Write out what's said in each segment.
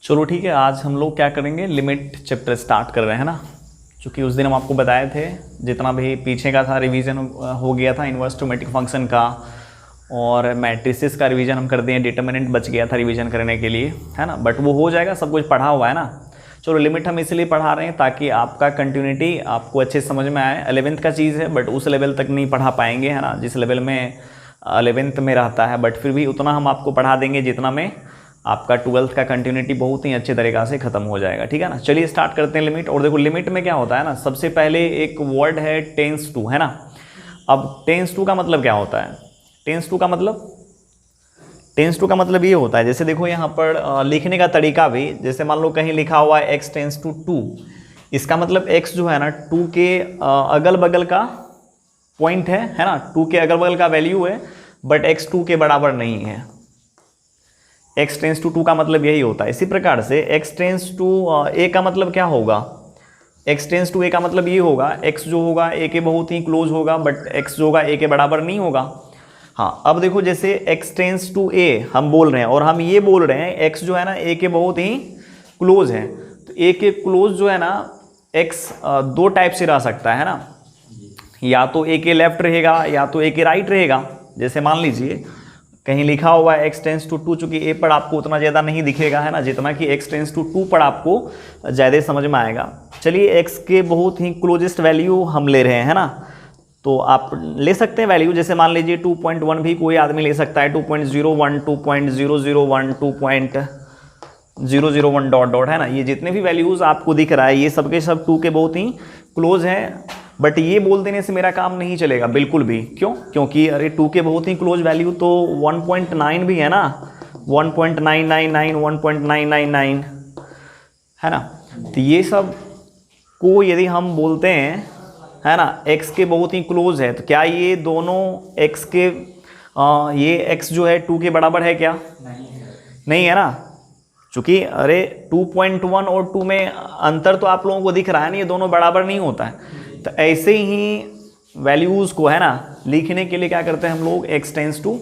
चलो ठीक है, आज हम लोग क्या करेंगे, लिमिट चैप्टर स्टार्ट कर रहे हैं ना। क्योंकि उस दिन हम आपको बताए थे जितना भी पीछे का था रिवीजन हो गया था, इन्वर्स ट्रिमेटिक फंक्शन का और मैट्रिसेस का रिवीजन हम कर दिए, डिटर्मिनेंट बच गया था रिवीजन करने के लिए, है ना। बट वो हो जाएगा, सब कुछ पढ़ा हुआ है ना। चलो लिमिट हम इसलिए पढ़ा रहे हैं ताकि आपका कंटिन्यूटी आपको अच्छे समझ में आए। 11th का चीज़ है बट उस लेवल तक नहीं पढ़ा पाएंगे, है ना, जिस लेवल में 11th में रहता है। बट फिर भी उतना हम आपको पढ़ा देंगे जितना में आपका 12th का कंटिन्यूटी बहुत ही अच्छे तरीक़ा से ख़त्म हो जाएगा, ठीक है ना। चलिए स्टार्ट करते हैं लिमिट। और देखो लिमिट में क्या होता है ना, सबसे पहले एक वर्ड है टेंस टू, है ना। अब टेंस टू का मतलब क्या होता है? टेंस टू का मतलब ये होता है, जैसे देखो यहाँ पर लिखने का तरीका भी, जैसे मान लो कहीं लिखा हुआ है x टेंस टू 2, इसका मतलब x जो है ना 2 के अगल बगल का पॉइंट है ना, 2 के अगल बगल का वैल्यू है, बट x 2 के बराबर नहीं है। x टेंस टू 2 का मतलब यही होता है। इसी प्रकार से x टेंस टू a का मतलब क्या होगा? x टेंस टू a का मतलब ये होगा, x जो होगा a के बहुत ही क्लोज होगा, बट x जो होगा a के बराबर नहीं होगा। हाँ, अब देखो जैसे x टेंस टू a हम बोल रहे हैं और हम ये बोल रहे हैं x जो है ना a के बहुत ही क्लोज है, तो a के क्लोज जो है ना x दो टाइप से रह सकता है ना, या तो a के लेफ्ट रहेगा या तो a के राइट रहेगा। जैसे मान लीजिए कहीं लिखा हुआ है x टेंस टू 2, चूँकि a पर आपको उतना ज़्यादा नहीं दिखेगा, है ना, जितना कि x टेंस टू 2 पर आपको ज़्यादा समझ में आएगा। चलिए x के बहुत ही क्लोजेस्ट वैल्यू हम ले रहे हैं, है ना, तो आप ले सकते हैं वैल्यू, जैसे मान लीजिए 2.1 भी कोई आदमी ले सकता है, 2.01, 2.001, 2.001 डॉट डॉट, है ना। ये जितने भी वैल्यूज़ आपको दिख रहा है ये सब के सब 2 के बहुत ही क्लोज हैं। बट ये बोल देने से मेरा काम नहीं चलेगा बिल्कुल भी। क्यों? क्योंकि अरे 2 के बहुत ही क्लोज वैल्यू तो 1.9 भी है ना, 1.999, 1.999, है ना। तो ये सब को यदि हम बोलते हैं, है ना, x के बहुत ही क्लोज है, तो क्या ये दोनों x के ये x जो है 2 के बराबर है क्या? नहीं है ना, चूँकि अरे 2.1 और 2 में अंतर तो आप लोगों को दिख रहा है ना, ये दोनों बराबर नहीं होता है। तो ऐसे ही वैल्यूज़ को, है ना, लिखने के लिए क्या करते हैं हम लोग, x टेंस टू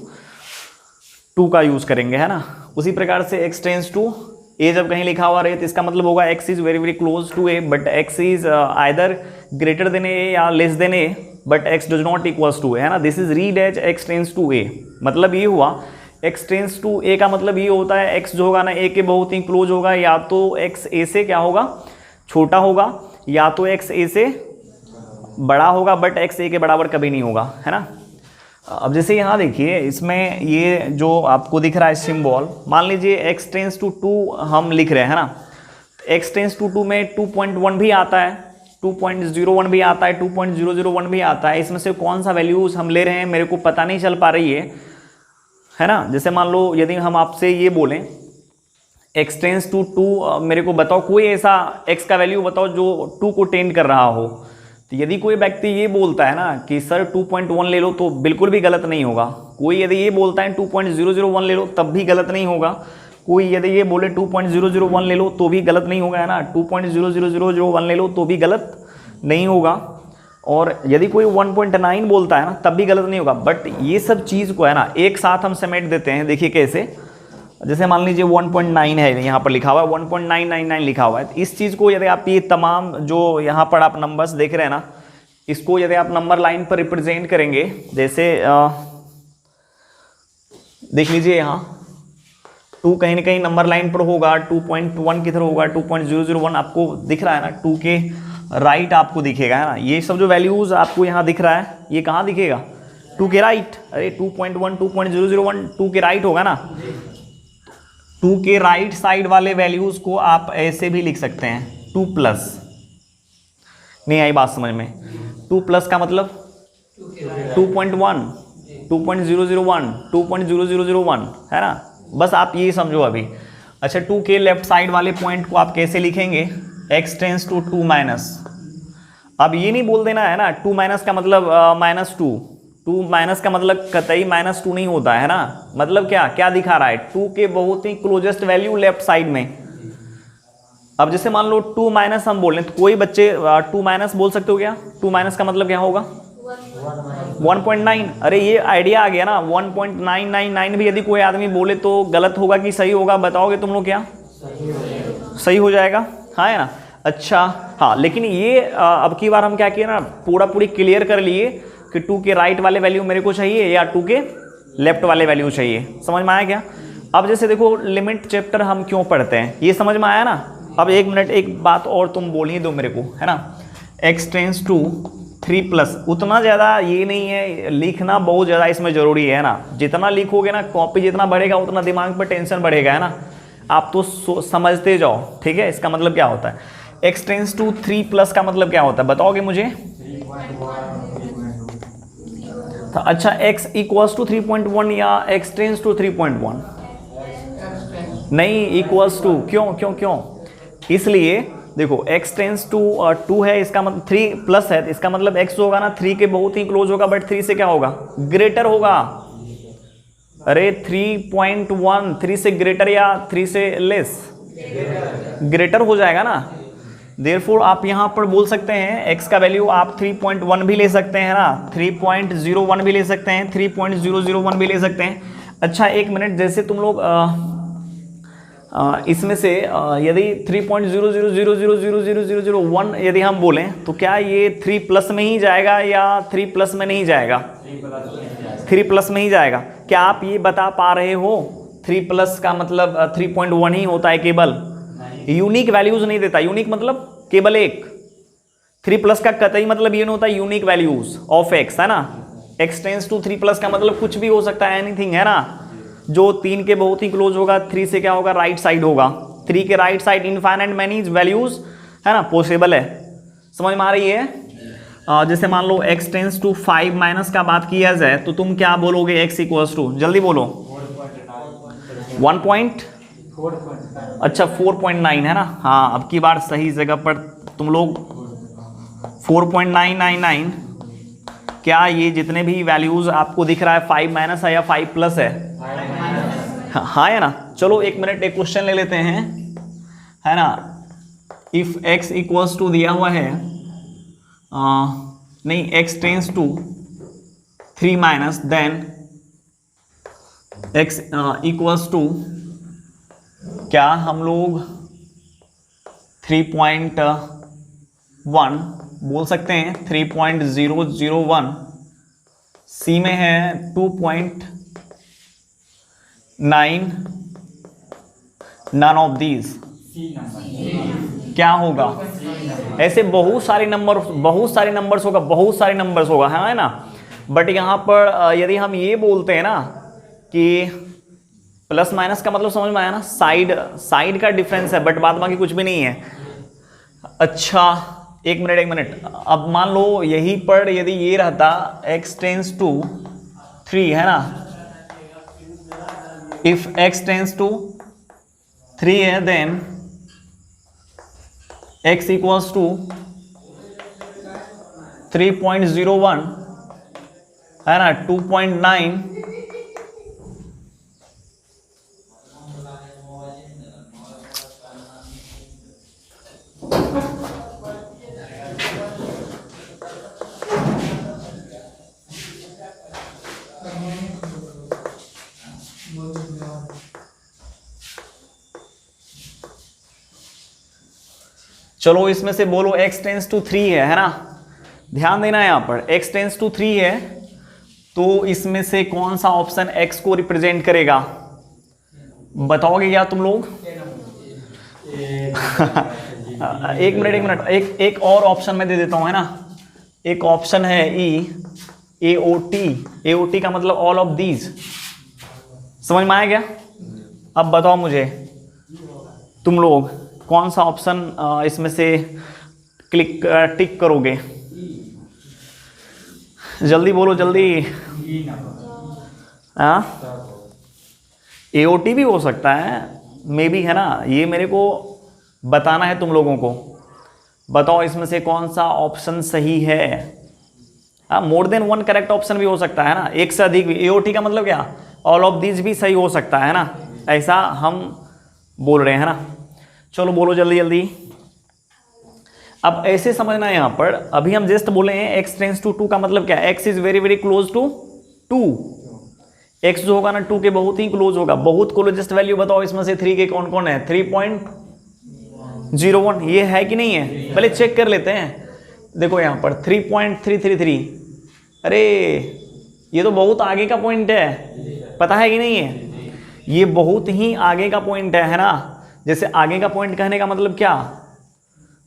2 का यूज़ करेंगे, है ना। उसी प्रकार से x टेंस टू a जब कहीं लिखा हुआ रहे तो इसका मतलब होगा x is very very close to a, but x is either greater than a या less than a, but x does not equals to a, है ना। This is read as x tends to a। मतलब ये हुआ x tends to a का मतलब ये होता है x जो होगा ना a के बहुत ही क्लोज होगा, या तो x a से क्या होगा, छोटा होगा, या तो x a से बड़ा होगा, बट x a के बराबर कभी नहीं होगा, है ना। अब जैसे यहाँ देखिए इसमें ये जो आपको दिख रहा है सिंबल, मान लीजिए x टेंस टू 2 हम लिख रहे हैं, है ना। x टेंस टू 2 में 2.1 भी आता है, 2.01 भी आता है, 2.001 भी आता है। इसमें से कौन सा वैल्यूज हम ले रहे हैं मेरे को पता नहीं चल पा रही है ना। जैसे मान लो यदि हम आपसे ये बोलें x टेंस टू 2 मेरे को बताओ कोई ऐसा x का वैल्यू बताओ जो 2 को टेंड कर रहा हो, तो यदि कोई व्यक्ति ये बोलता है ना कि सर 2.1 ले लो तो बिल्कुल भी गलत नहीं होगा। कोई यदि ये बोलता है 2.001 ले लो तब भी गलत नहीं होगा। कोई यदि ये बोले 2.001 ले लो तो भी गलत नहीं होगा, है ना। 2.00001 ले लो तो भी गलत नहीं होगा। और यदि कोई 1.9 बोलता है ना तब भी गलत नहीं होगा। बट ये सब चीज़ को, है ना, एक साथ हम समेट देते हैं। देखिए कैसे, जैसे मान लीजिए 1.9 है, यहाँ पर लिखा हुआ है 1.999 लिखा हुआ है। तो इस चीज़ को यदि आप ये तमाम जो यहाँ पर आप नंबर्स देख रहे हैं ना, इसको यदि आप नंबर लाइन पर रिप्रेजेंट करेंगे, जैसे देख लीजिए यहाँ 2 कहीं ना कहीं नंबर लाइन पर होगा, 2.1 किधर होगा, 2.001 आपको दिख रहा है ना, 2 के राइट आपको दिखेगा, है ना। ये सब जो वैल्यूज़ आपको यहाँ दिख रहा है ये कहाँ दिखेगा? 2 के राइट। अरे 2.1, 2.001 2 के राइट होगा ना। 2 के राइट साइड वाले वैल्यूज़ को आप ऐसे भी लिख सकते हैं 2 प्लस। नहीं आई बात समझ में? 2 प्लस का मतलब 2.1, 2.001, 2.0001, है ना। बस आप ये समझो अभी। अच्छा 2 के लेफ्ट साइड वाले पॉइंट को आप कैसे लिखेंगे? x tends to 2 minus. अब ये नहीं बोल देना है ना 2 माइनस का मतलब -2, 2 माइनस का मतलब कतई -2 नहीं होता है ना। मतलब क्या क्या दिखा रहा है? 2 के बहुत ही क्लोजेस्ट वैल्यू लेफ्ट साइड में। अब जैसे मान लो 2 माइनस हम बोल रहे हैं, तो कोई बच्चे 2 माइनस बोल सकते हो क्या? 2 माइनस का मतलब क्या होगा? 1.9। अरे ये आइडिया आ गया ना। 1.999 भी यदि कोई आदमी बोले तो गलत होगा कि सही होगा? बताओगे तुम लोग क्या? सही हो जाएगा, हाँ है ना। अच्छा हाँ, लेकिन ये अब की बार हम क्या किए ना, पूरी क्लियर कर लिए कि 2 के राइट वाले वैल्यू मेरे को चाहिए या 2 के लेफ्ट वाले वैल्यू चाहिए। समझ में आया क्या? अब जैसे देखो लिमिट चैप्टर हम क्यों पढ़ते हैं, ये समझ में आया ना। अब एक मिनट एक बात और तुम बोल ही दो मेरे को, है ना। x टेंस टू 3+, उतना ज़्यादा ये नहीं है, लिखना बहुत ज़्यादा इसमें ज़रूरी है ना। जितना लिखोगे ना, कॉपी जितना बढ़ेगा उतना दिमाग पर टेंशन बढ़ेगा, है ना। आप तो समझते जाओ, ठीक है। इसका मतलब क्या होता है, x टेंस टू 3+ का मतलब क्या होता है, बताओगे मुझे? तो अच्छा, x इक्वल्स टू 3.1 या x टेंस टू 3.1? नहीं, इक्वल्स टू। क्यों क्यों क्यों? इसलिए देखो x टेंस टू 2 है, इसका मतलब 3+ है, इसका मतलब x होगा ना 3 के बहुत ही क्लोज होगा, बट 3 से क्या होगा, ग्रेटर होगा। अरे 3.1 3 से ग्रेटर या 3 से लेस? ग्रेटर हो जाएगा ना। देयरफॉर आप यहां पर बोल सकते हैं x का वैल्यू आप 3.1 भी ले सकते हैं ना, 3.01 भी ले सकते हैं, 3.001 भी ले सकते हैं। अच्छा एक मिनट, जैसे तुम लोग इसमें से यदि 3.000000001 यदि हम बोलें तो क्या ये 3+ में ही जाएगा या 3+ में नहीं जाएगा? 3+ में ही जाएगा। क्या आप ये बता पा रहे हो 3+ का मतलब 3.1 ही होता है केवल? यूनिक वैल्यूज नहीं देता। यूनिक मतलब केवल एक। 3+ का कतई मतलब ये नहीं होता यूनिक वैल्यूज ऑफ x, है ना। x टेंस टू 3+ का मतलब कुछ भी हो सकता है, एनीथिंग, है ना। जो 3 के बहुत ही क्लोज होगा, 3 से क्या होगा, राइट साइड होगा। 3 के right side infinite many values, है ना, पॉसिबल है। समझ में आ रही है? जैसे मान लो x टेंस टू 5- का बात किया जाए तो तुम क्या बोलोगे, x इक्वल्स टू, जल्दी बोलो। 4.9 है ना। हाँ, अब की बार सही जगह पर तुम लोग 4.999। क्या ये जितने भी वैल्यूज आपको दिख रहा है 5- है या 5+ है? हाँ है ना। चलो एक मिनट एक क्वेश्चन ले लेते हैं, है ना। इफ x इक्वल्स टू दिया हुआ है नहीं, x tends to 3- then x equals to, क्या हम लोग 3.1 बोल सकते हैं? 3.001 C में है 2.9, नन ऑफ दीज, क्या होगा? ऐसे बहुत सारे नंबर्स होगा, है ना। बट यहाँ पर यदि हम ये बोलते हैं ना कि प्लस- का मतलब समझ में आया ना, साइड का डिफरेंस है, बट बाद बाकी कुछ भी नहीं है। अच्छा एक मिनट, अब मान लो यहीं पर यदि ये रहता x टेंस टू 3, है ना। इफ x टेंस टू 3 है देन x इक्वल्स टू 3.01, है ना, 2.9। चलो इसमें से बोलो x टेंस टू 3 है ना। ध्यान देना है यहाँ पर x टेंस टू 3 है, तो इसमें से कौन सा ऑप्शन x को रिप्रेजेंट करेगा, बताओगे क्या तुम लोग? एक मिनट, एक और ऑप्शन मैं दे देता हूं, है ना। एक ऑप्शन है AOT का मतलब ऑल ऑफ दीज। समझ में आया क्या? अब बताओ मुझे तुम लोग कौन सा ऑप्शन इसमें से टिक करोगे, जल्दी बोलो जल्दी। AOT भी हो सकता है मे बी, है ना। ये मेरे को बताना है तुम लोगों को। बताओ इसमें से कौन सा ऑप्शन सही है। मोर देन 1 करेक्ट ऑप्शन भी हो सकता है ना, एक से अधिक भी। AOT का मतलब क्या, ऑल ऑफ दीज भी सही हो सकता है ना, ऐसा हम बोल रहे हैं, है ना। चलो बोलो जल्दी जल्दी। अब ऐसे समझना है, यहां पर अभी हम जस्ट बोले हैं x टेंस टू 2 का मतलब क्या है, x is very very close to 2। x जो होगा ना 2 के बहुत ही क्लोज होगा। बहुत क्लोजेस्ट वैल्यू बताओ इसमें से 3 के कौन कौन है? 3.01 ये है कि नहीं है? पहले चेक कर लेते हैं। देखो यहाँ पर 3.333, अरे ये तो बहुत आगे का पॉइंट है, पता है कि नहीं है? ये बहुत ही आगे का पॉइंट है ना। जैसे आगे का पॉइंट कहने का मतलब क्या?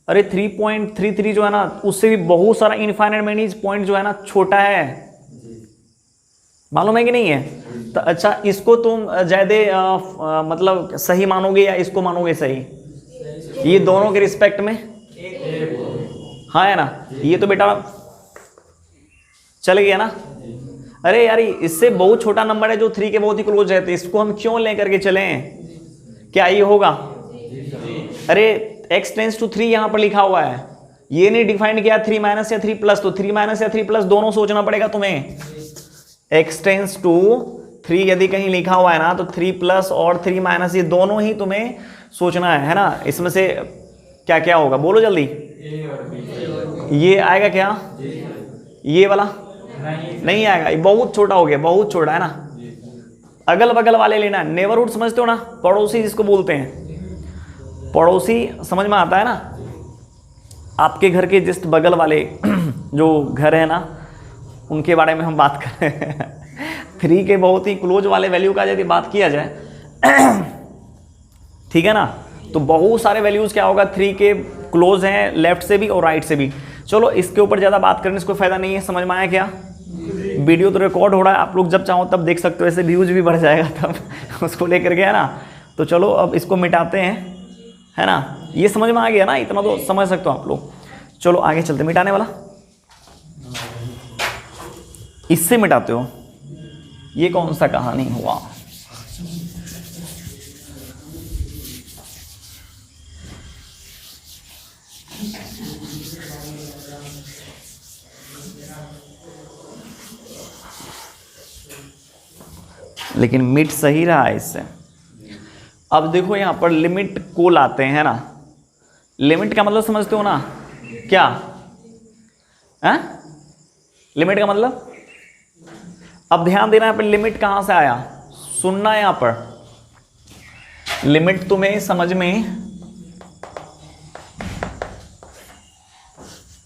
अरे 3.33 जो है ना उससे भी बहुत सारा इनफाइनाइट मैनी पॉइंट जो है ना छोटा है, मालूम है कि नहीं है? तो अच्छा इसको तुम ज्यादा मतलब सही मानोगे या इसको मानोगे सही? ये दोनों के रिस्पेक्ट में हाँ है ना। ये तो बेटा चल गया ना। अरे यार इससे बहुत छोटा नंबर है जो 3 के बहुत ही क्लोज है, तो इसको हम क्यों लेकर के चलें? क्या ये होगा? अरे x टेंस टू 3 यहां पर लिखा हुआ है, ये नहीं डिफाइन किया 3 माइनस या 3 प्लस, तो 3 माइनस या 3 प्लस दोनों सोचना पड़ेगा तुम्हें। x टेंस टू 3 यदि कहीं लिखा हुआ है ना तो 3 प्लस और 3 माइनस ये दोनों ही तुम्हें सोचना है ना। इसमें से क्या क्या होगा बोलो जल्दी? ये आएगा क्या? ये वाला नहीं आएगा, ये बहुत छोटा हो गया, बहुत छोटा है ना। अगल बगल वाले लेना है, नेबरहुड समझते हो ना, पड़ोसी जिसको बोलते हैं, पड़ोसी समझ में आता है ना। आपके घर के जस्ट बगल वाले जो घर है ना उनके बारे में हम बात कर रहे हैं। 3 के बहुत ही क्लोज वाले वैल्यू का यदि बात किया जाए ठीक है ना, तो बहुत सारे वैल्यूज क्या होगा 3 के क्लोज हैं लेफ्ट से भी और राइट से भी। चलो इसके ऊपर ज़्यादा बात करने से कोई फायदा नहीं है, समझ में आया क्या? वीडियो तो रिकॉर्ड हो रहा है, आप लोग जब चाहो तब देख सकते हो, ऐसे व्यूज भी बढ़ जाएगा तब उसको लेकर के है ना। तो चलो अब इसको मिटाते हैं, है ना। ये समझ में आ गया ना, इतना तो समझ सकते हो आप लोग। चलो आगे चलते, मिटाने वाला इससे मिटाते हो, ये कौन सा कहानी हुआ? लेकिन मिट सही रहा है इससे। अब देखो यहां पर लिमिट को लाते हैं ना, लिमिट का मतलब समझते हो ना क्या है? लिमिट का मतलब अब ध्यान देना, यहाँ पर लिमिट कहां से आया सुनना है। यहां पर लिमिट तुम्हें समझ में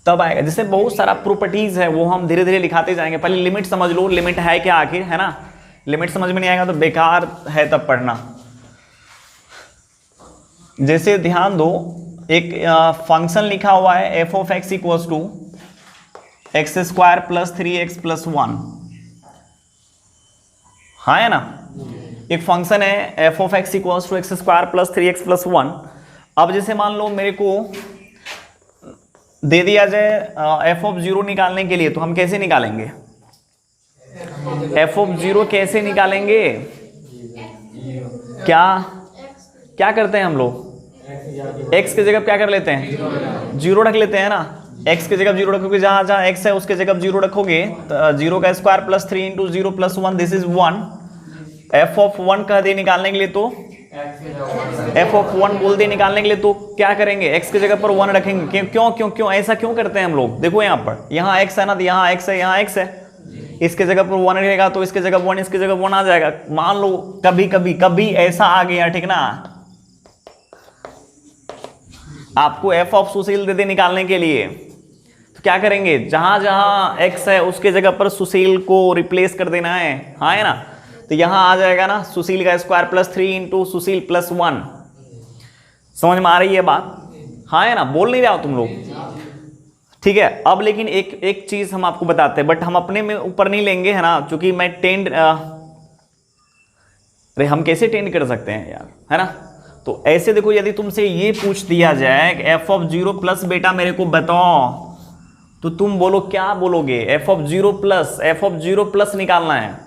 तब आएगा, जैसे बहुत सारा प्रॉपर्टीज है वो हम धीरे धीरे लिखाते जाएंगे। पहले लिमिट समझ लो, लिमिट है क्या आखिर, है ना। लिमिट समझ में नहीं आएगा तो बेकार है तब पढ़ना। जैसे ध्यान दो, एक फंक्शन लिखा हुआ है F of X equals to X square plus 3x plus 1, हाँ है ना। एक फंक्शन है F of X equals to X square plus 3x plus 1। अब जैसे मान लो मेरे को दे दिया जाए एफ ऑफ 0 निकालने के लिए, तो हम कैसे निकालेंगे एफ ऑफ 0? कैसे निकालेंगे? क्या क्या करते हैं हम लोग? x की जगह क्या कर लेते हैं? 0 रख लेते हैं ना। x की जगह 0 रखोगे, जहां जहां x है उसके जगह 0 रखोगे, तो 0 का square plus 3 into 0 plus 1 this is 1। F of 1 कह दे निकालने के लिए, तो एफ ऑफ 1 बोल दे निकालने के लिए, तो क्या करेंगे x की जगह पर 1 रखेंगे। क्यों क्यों क्यों ऐसा क्यों करते हैं हम लोग? देखो यहाँ पर यहाँ x है ना, तो यहाँ x है, यहाँ x है, इसके जगह पर 1 रहेगा तो इसके जगह 1, इसके जगह 1 आ जाएगा। मान लो कभी कभी कभी ऐसा आ गया, ठीक ना, आपको एफ ऑफ सुशील दे दे निकालने के लिए, तो क्या करेंगे? जहां जहां x है उसके जगह पर सुशील को रिप्लेस कर देना है, हाँ है ना। तो यहां आ जाएगा ना सुशील का स्क्वायर प्लस 3 इंटू सुशील प्लस 1। समझ में आ रही है बात? हाँ है ना, बोल नहीं रहे हो तुम लोग, ठीक है। अब लेकिन एक चीज हम आपको बताते हैं, बट हम अपने में ऊपर नहीं लेंगे, है ना, क्योंकि मैं टेंड अरे हम कैसे टेंड कर सकते हैं यार, है ना। तो ऐसे देखो, यदि तुमसे ये पूछ दिया जाए एफ ऑफ 0 प्लस बेटा मेरे को बताओ, तो तुम बोलो क्या बोलोगे? F of 0 plus, F of 0 plus निकालना है।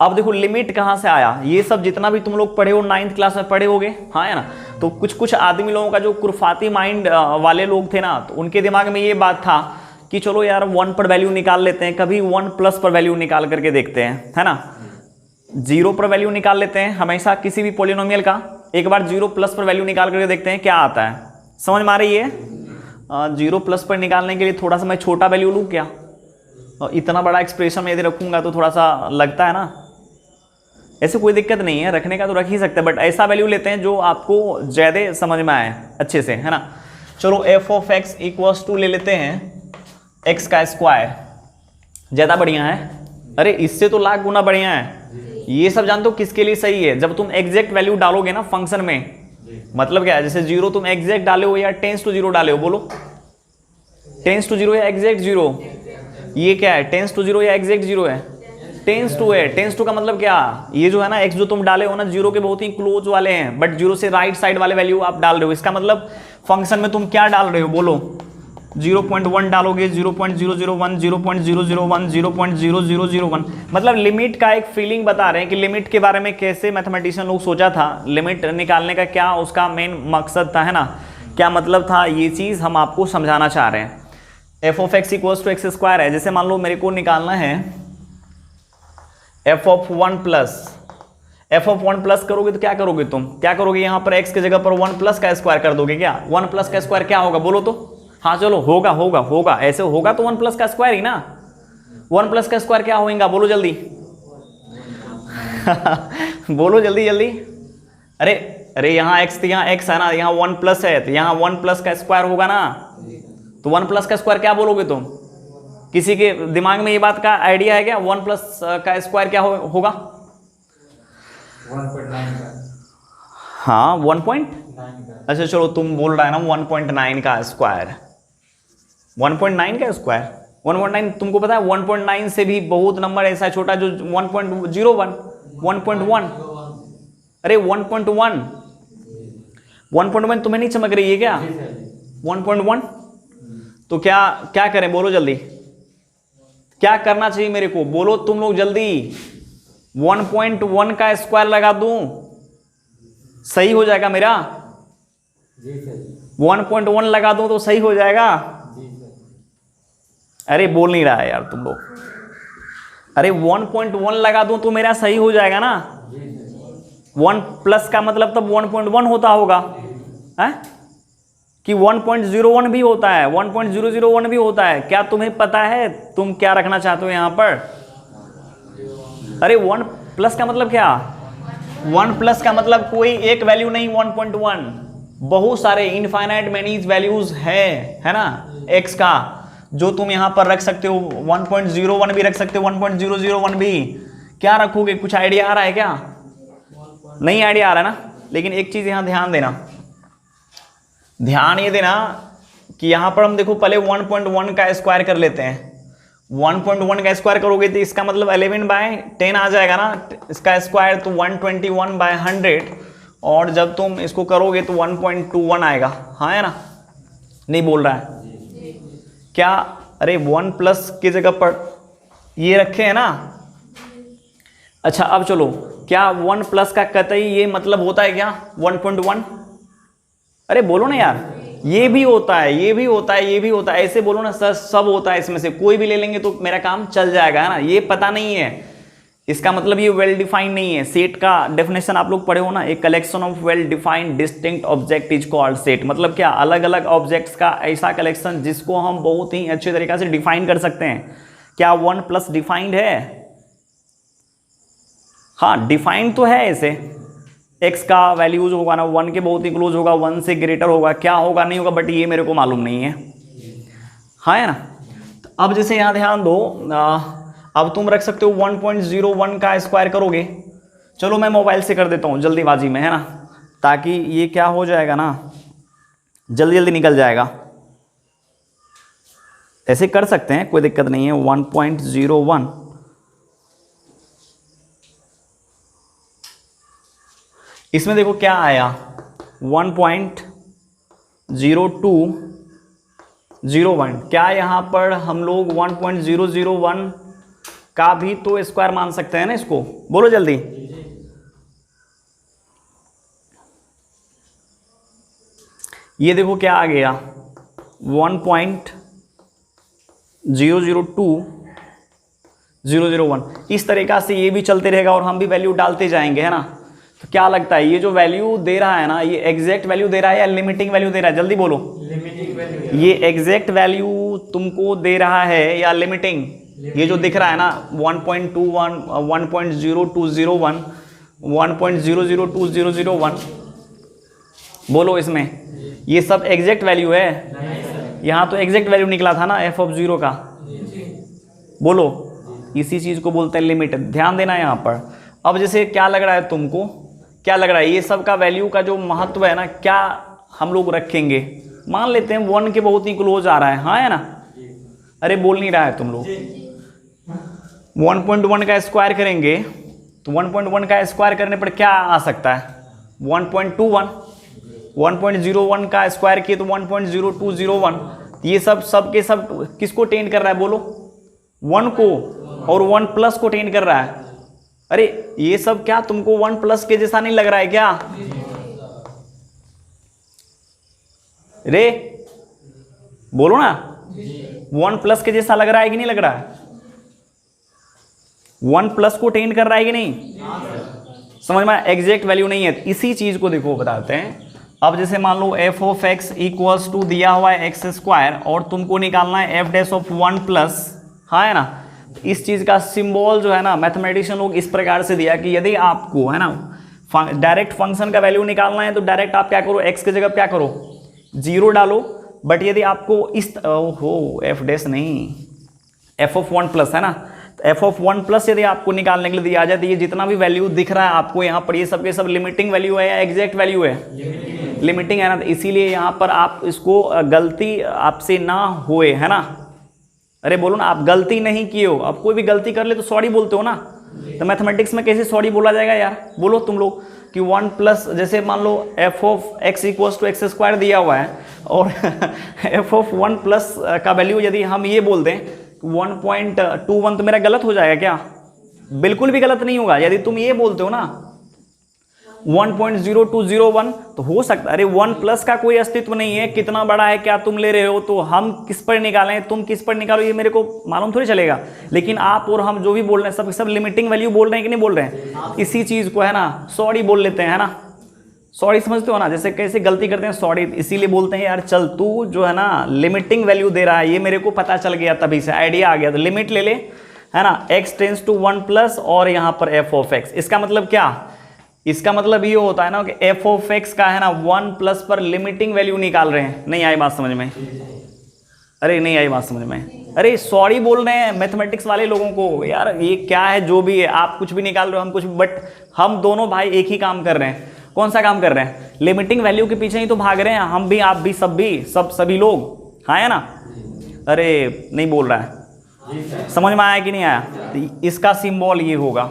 अब देखो लिमिट कहां से आया, ये सब जितना भी तुम लोग पढ़े हो 9th क्लास में पढ़े होगे, हाँ है ना। तो कुछ कुछ आदमी लोगों का जो कुरफाती माइंड वाले लोग थे ना, तो उनके दिमाग में ये बात था कि चलो यार 1 पर वैल्यू निकाल लेते हैं, कभी 1 प्लस पर वैल्यू निकाल करके देखते हैं, है ना। 0 पर वैल्यू निकाल लेते हैं हमेशा किसी भी पॉलिनोमियल का, एक बार 0 प्लस पर वैल्यू निकाल करके देखते हैं क्या आता है। समझ में आ रही है? 0 प्लस पर निकालने के लिए थोड़ा सा मैं छोटा वैल्यू लूँ क्या? इतना बड़ा एक्सप्रेशन में यदि रखूंगा तो थोड़ा सा लगता है ना, ऐसे कोई दिक्कत नहीं है, रखने का तो रख ही सकते हैं, बट ऐसा वैल्यू लेते हैं जो आपको ज़्यादा समझ में आए अच्छे से, है ना। चलो F of X equals to ले लेते हैं एक्स का स्क्वायर, ज़्यादा बढ़िया है। अरे इससे तो लाख गुना बढ़िया है। ये सब जानते हो किसके लिए सही है, जब तुम एग्जैक्ट वैल्यू डालोगे ना फंक्शन में, मतलब क्या है, जैसे 0 तुम एग्जैक्ट डाले हो या टेंस टू 0 डाले हो, बोलो टेंस टू 0 या एग्जैक्ट 0, ये क्या है, टेंस टू 0 या एग्जैक्ट 0 है, टेंस टू है। टेंस टू का मतलब क्या, ये जो है ना एक्स जो तुम डाले हो ना 0 के बहुत ही क्लोज वाले हैं, बट 0 से राइट साइड वाले वैल्यू आप डाल रहे हो, इसका मतलब फंक्शन में तुम क्या डाल रहे हो, बोलो 0.1 डालोगे, 0.001, 0.001, 0.0001, मतलब लिमिट का एक फीलिंग बता रहे हैं कि लिमिट के बारे में कैसे मैथमेटिशियन लोग सोचा था, लिमिट निकालने का क्या उसका मेन मकसद था, है ना, क्या मतलब था, ये चीज़ हम आपको समझाना चाह रहे हैं। F of X equals to X square है, जैसे मान लो मेरे को निकालना है F of 1 plus, F of 1 plus करोगे तो क्या करोगे, तुम क्या करोगे, यहाँ पर एक्स की जगह पर 1 प्लस का स्क्वायर कर दोगे क्या, 1 प्लस का स्क्वायर क्या होगा बोलो तो, हाँ चलो होगा होगा होगा, ऐसे होगा तो 1 प्लस का स्क्वायर ही ना, 1 प्लस का स्क्वायर क्या होगा बोलो जल्दी बोलो जल्दी जल्दी, अरे अरे यहाँ एक्स तो यहाँ एक्स है ना, यहाँ 1 प्लस है तो यहाँ 1 प्लस का स्क्वायर होगा ना, तो 1 प्लस का स्क्वायर क्या बोलोगे तुम, किसी के दिमाग में ये बात का आइडिया है क्या, 1 प्लस का स्क्वायर क्या होगा, 1.9 का, हाँ 1.9 का, अच्छा चलो तुम बोल रहा है ना 1.9 का स्क्वायर, 1.9 का स्क्वायर 1.9, तुमको पता है 1.9 से भी बहुत नंबर ऐसा छोटा जो 1.01, 1.1, अरे 1.1 तुम्हें नहीं चमक रही है क्या, 1.1, तो क्या क्या करें बोलो जल्दी, क्या करना चाहिए मेरे को बोलो तुम लोग जल्दी, 1.1 का स्क्वायर लगा दूं सही हो जाएगा मेरा, 1.1 लगा दूं तो सही हो जाएगा, अरे बोल नहीं रहा है यार तुम लोग, अरे 1.1 लगा दूं तो मेरा सही हो जाएगा ना, 1 प्लस का मतलब तब 1.1 होता होगा है कि 1.01 भी होता है, 1.001 भी होता है, क्या तुम्हें पता है तुम क्या रखना चाहते हो यहाँ पर, अरे 1 प्लस का मतलब क्या, 1 प्लस का मतलब कोई एक वैल्यू नहीं, 1.1 बहुत सारे इनफाइनाइट मैनीज वैल्यूज है ना एक्स का, जो तुम यहाँ पर रख सकते हो, 1.01 भी रख सकते हो, 1.001 भी, क्या रखोगे कुछ आइडिया आ रहा है क्या, नहीं आइडिया आ रहा है ना, लेकिन एक चीज यहाँ ध्यान देना, ध्यान ये देना कि यहाँ पर हम देखो पहले 1.1 का स्क्वायर कर लेते हैं, 1.1 का स्क्वायर करोगे तो इसका मतलब 11/10 आ जाएगा ना, इसका स्क्वायर तो 121/100, और जब तुम इसको करोगे तो 1.21 आएगा, हाँ है ना, नहीं बोल रहा है क्या, अरे 1 प्लस की जगह पर ये रखे हैं ना, अच्छा अब चलो क्या 1 प्लस का कतई ये मतलब होता है क्या 1.1, अरे बोलो ना यार, ये भी होता है ये भी होता है ये भी होता है, ऐसे बोलो ना सर, सब होता है, इसमें से कोई भी ले लेंगे तो मेरा काम चल जाएगा, है ना, ये पता नहीं है, इसका मतलब ये वेल डिफाइंड नहीं है। सेट का डेफिनेशन आप लोग पढ़े हो ना, एक collection of well defined distinct object is called set, मतलब क्या, अलग अलग ऑब्जेक्ट्स का ऐसा कलेक्शन जिसको हम बहुत ही अच्छे तरीके से डिफाइन कर सकते हैं। क्या 1 प्लस डिफाइंड है, हाँ डिफाइंड तो है, ऐसे एक्स का वैल्यूज होगा ना 1 के बहुत ही क्लोज होगा, 1 से ग्रेटर होगा, क्या होगा नहीं होगा, बट ये मेरे को मालूम नहीं है, हाँ है ना। तो अब जैसे यहाँ ध्यान दो, अब तुम रख सकते हो 1.01 का स्क्वायर करोगे, चलो मैं मोबाइल से कर देता हूँ जल्दीबाजी में, है ना, ताकि ये क्या हो जाएगा ना, जल्दी जल्दी निकल जाएगा, ऐसे कर सकते हैं कोई दिक्कत नहीं है। 1.01 इसमें देखो क्या आया 1.0201, क्या यहाँ पर हम लोग 1.001 का भी तो स्क्वायर मान सकते हैं ना इसको, बोलो जल्दी, ये देखो क्या आ गया 1.002001, इस तरीका से ये भी चलते रहेगा और हम भी वैल्यू डालते जाएंगे, है ना। तो क्या लगता है ये जो वैल्यू दे रहा है ना, ये एग्जैक्ट वैल्यू दे रहा है या लिमिटिंग वैल्यू दे रहा है, जल्दी बोलो, लिमिटिंग वैल्यू, ये एग्जैक्ट वैल्यू तुमको दे रहा है या लिमिटिंग, ये जो दिख रहा है ना 1.21 1.0201, 1.002001। बोलो इसमें ये सब एग्जैक्ट वैल्यू है? यहाँ तो एग्जैक्ट वैल्यू निकला था ना एफ ऑफ 0 का। बोलो, इसी चीज को बोलते हैं लिमिट। ध्यान देना यहाँ पर। अब जैसे क्या लग रहा है तुमको, क्या लग रहा है ये सब का वैल्यू का जो महत्व है ना, क्या हम लोग रखेंगे? मान लेते हैं 1 के बहुत ही क्लोज आ रहा है, हाँ है ना? अरे बोल नहीं रहा है तुम लोग। 1.1 का स्क्वायर करेंगे तो 1.1 का स्क्वायर करने पर क्या आ सकता है? 1.21। 1.01 का स्क्वायर किए तो 1.0201। ये सब के सब किसको टेंड कर रहा है? बोलो, 1 को, और 1 प्लस को टेंड कर रहा है। अरे ये सब क्या तुमको 1 प्लस के जैसा नहीं लग रहा है क्या? रे बोलो ना, 1 प्लस के जैसा लग रहा है कि नहीं लग रहा है? 1 प्लस को टेंड कर रहा है कि नहीं? समझ में? एग्जैक्ट वैल्यू नहीं है। इसी चीज को देखो बताते हैं। अब जैसे मान लो F of X equals to दिया हुआ है एक्स स्क्वायर, और तुमको निकालना है एफ डैश ऑफ 1 प्लस, हाँ है ना? इस चीज का सिंबल जो है ना, मैथमेटिशियन लोग इस प्रकार से दिया कि यदि आपको है ना डायरेक्ट फंक्शन का वैल्यू निकालना है तो डायरेक्ट आप क्या करो, एक्स की जगह क्या करो, 0 डालो। बट यदि आपको इस ओहो एफ डैश नहीं, एफ ऑफ 1 प्लस है ना, तो एफ ऑफ 1 प्लस यदि आपको निकालने के लिए दिया जाए तो ये जितना भी वैल्यू दिख रहा है आपको यहाँ पर, ये सब के सब लिमिटिंग वैल्यू है या एग्जैक्ट वैल्यू है? लिमिटिंग है ना, तो इसीलिए यहाँ पर आप इसको गलती आपसे ना होए, है ना? अरे बोलो ना, आप गलती नहीं किए हो। अब कोई भी गलती कर ले तो सॉरी बोलते हो ना, तो मैथमेटिक्स में कैसे सॉरी बोला जाएगा यार? बोलो तुम लोग कि 1 प्लस, जैसे मान लो F of X equals to X square दिया हुआ है, और एफ ऑफ 1 प्लस का वैल्यू यदि हम ये बोल दें 1.21, तो मेरा गलत हो जाएगा क्या? बिल्कुल भी गलत नहीं होगा। यदि तुम ये बोलते हो ना 1.0201, तो हो सकता, अरे 1 प्लस का कोई अस्तित्व नहीं है, कितना बड़ा है क्या तुम ले रहे हो, तो हम किस पर निकालें, तुम किस पर निकालो, ये मेरे को मालूम थोड़ी चलेगा। लेकिन आप और हम जो भी बोल रहे हैं सब लिमिटिंग वैल्यू बोल रहे हैं कि नहीं बोल रहे हैं? इसी चीज को है ना सॉरी बोल लेते हैं, है ना? सॉरी समझते हो ना, जैसे कैसे गलती करते हैं सॉरी, इसीलिए बोलते हैं यार चल तू जो है ना लिमिटिंग वैल्यू दे रहा है, ये मेरे को पता चल गया, तभी से आइडिया आ गया, तो लिमिट ले ले, है ना? x टेंस टू 1 प्लस और यहाँ पर f ऑफ x। इसका मतलब क्या? इसका मतलब ये होता है ना कि f ऑफ x का है ना 1 प्लस पर लिमिटिंग वैल्यू निकाल रहे हैं। नहीं आई बात समझ में? अरे नहीं आई बात समझ में? अरे सॉरी बोल रहे हैं मैथमेटिक्स वाले लोगों को, यार ये क्या है, जो भी है आप कुछ भी निकाल रहे हो, हम कुछ भी, बट हम दोनों भाई एक ही काम कर रहे हैं। कौन सा काम कर रहे हैं? लिमिटिंग वैल्यू के पीछे ही तो भाग रहे हैं हम भी, आप भी, सभी लोग, हाँ है ना? अरे नहीं बोल रहा है, समझ में आया कि नहीं आया? तो इसका सिंबल ये होगा,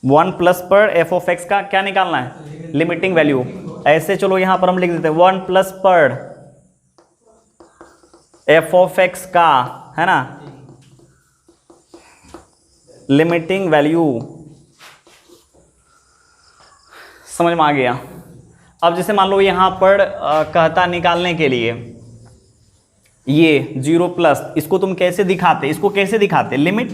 1 प्लस पर एफ ऑफ एक्स का क्या निकालना है? Limiting value. ऐसे चलो यहां पर हम लिख देते हैं 1 प्लस पर एफ ऑफ एक्स का, है ना, लिमिटिंग वैल्यू। समझ में आ गया? अब जैसे मान लो यहां पर कहता निकालने के लिए ये 0 प्लस, इसको तुम कैसे दिखाते, इसको कैसे दिखाते? लिमिट।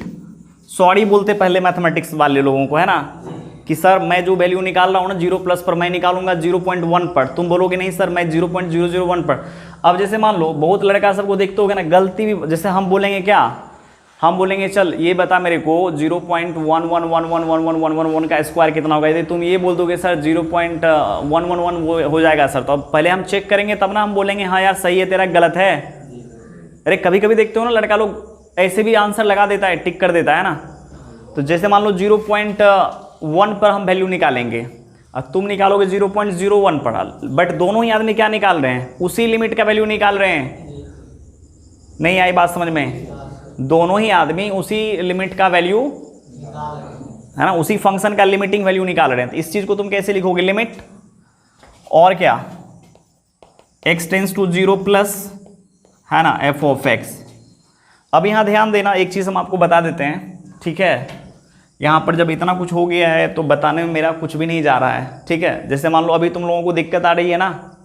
सॉरी बोलते पहले मैथमेटिक्स वाले लोगों को, है ना, कि सर मैं जो वैल्यू निकाल रहा हूँ ना 0 प्लस पर, मैं निकालूंगा 0.1 पर। तुम बोलोगे नहीं सर मैं 0.001 पर। अब जैसे मान लो बहुत लड़का सबको देखते होगे ना, गलती भी, जैसे हम बोलेंगे क्या, हम बोलेंगे चल ये बता मेरे को 0.11111111 का स्क्वायर कितना होगा। यदि तुम ये बोल दोगे सर 0.111 हो जाएगा सर, तो अब पहले हम चेक करेंगे तब ना हम बोलेंगे हाँ यार सही है तेरा, गलत है। अरे कभी कभी देखते हो ना लड़का लोग ऐसे भी आंसर लगा देता है, टिक कर देता है ना। तो जैसे मान लो 0.1 पर हम वैल्यू निकालेंगे और तुम निकालोगे 0.01 पर, बट दोनों ही आदमी क्या निकाल रहे हैं? उसी लिमिट का वैल्यू निकाल रहे हैं। नहीं आई बात समझ में? दोनों ही आदमी उसी लिमिट का वैल्यू, है ना, उसी फंक्शन का लिमिटिंग वैल्यू निकाल रहे हैं। तो इस चीज को तुम कैसे लिखोगे? लिमिट और क्या, x टेंस टू 0 प्लस, है ना, f ऑफ x। अब यहां ध्यान देना, एक चीज हम आपको बता देते हैं, ठीक है? यहां पर जब इतना कुछ हो गया है तो बताने में मेरा कुछ भी नहीं जा रहा है, ठीक है? जैसे मान लो अभी तुम लोगों को दिक्कत आ रही है ना,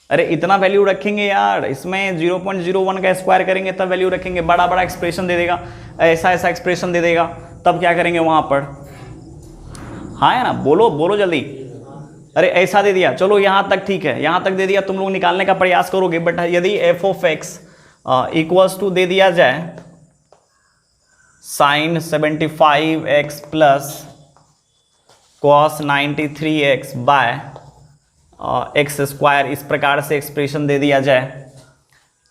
अरे इतना वैल्यू रखेंगे यार, इसमें 0.01 का स्क्वायर करेंगे तब वैल्यू रखेंगे, बड़ा बड़ा एक्सप्रेशन दे देगा, ऐसा ऐसा एक्सप्रेशन दे देगा, तब क्या करेंगे वहां पर? हाँ है ना, बोलो बोलो जल्दी। अरे ऐसा दे दिया, चलो यहाँ तक ठीक है, यहाँ तक दे दिया, तुम लोग निकालने का प्रयास करोगे। बट यदि F of X equals to दे दिया जाए sin 75x plus cos 93x by X square, इस प्रकार से एक्सप्रेशन दे दिया जाए,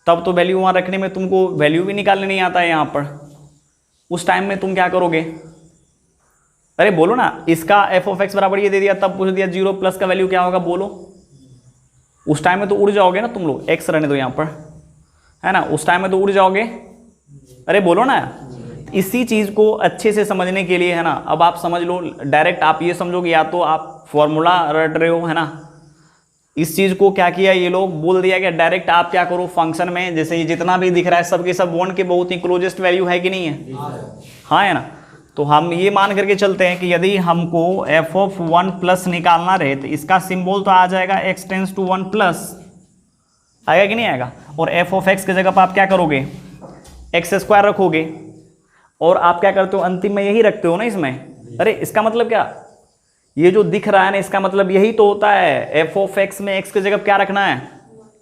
तब तो वैल्यू वहाँ रखने में तुमको वैल्यू भी निकालने नहीं आता है यहाँ पर। उस टाइम में तुम क्या करोगे? अरे बोलो ना, इसका एफ ऑफ एक्स बराबर ये दे दिया, तब पूछ दिया 0 प्लस का वैल्यू क्या होगा, बोलो। उस टाइम में तो उड़ जाओगे ना तुम लोग, एक्स रहने दो यहाँ पर, है ना, उस टाइम में तो उड़ जाओगे। अरे बोलो ना, इसी चीज़ को अच्छे से समझने के लिए, है ना, अब आप समझ लो डायरेक्ट, आप ये समझोगे या तो आप फॉर्मूला रट रहे हो, है ना। इस चीज़ को क्या किया ये लोग, बोल दिया कि डायरेक्ट आप क्या करो फंक्शन में, जैसे ये जितना भी दिख रहा है सबके सब वन के बहुत ही क्लोजेस्ट वैल्यू है कि नहीं है, हाँ है ना। तो हम ये मान करके चलते हैं कि यदि हमको एफ ऑफ 1 प्लस निकालना रहे तो इसका सिंबल तो आ जाएगा x टेंस टू 1 प्लस, आएगा कि नहीं आएगा। और एफ ऑफ एक्स की जगह पर आप क्या करोगे, एक्स स्क्वायर रखोगे, और आप क्या करते हो अंतिम में यही रखते हो ना इसमें। अरे इसका मतलब क्या, ये जो दिख रहा है ना, इसका मतलब यही तो होता है, एफ ऑफ एक्स में एक्स की जगह क्या रखना है,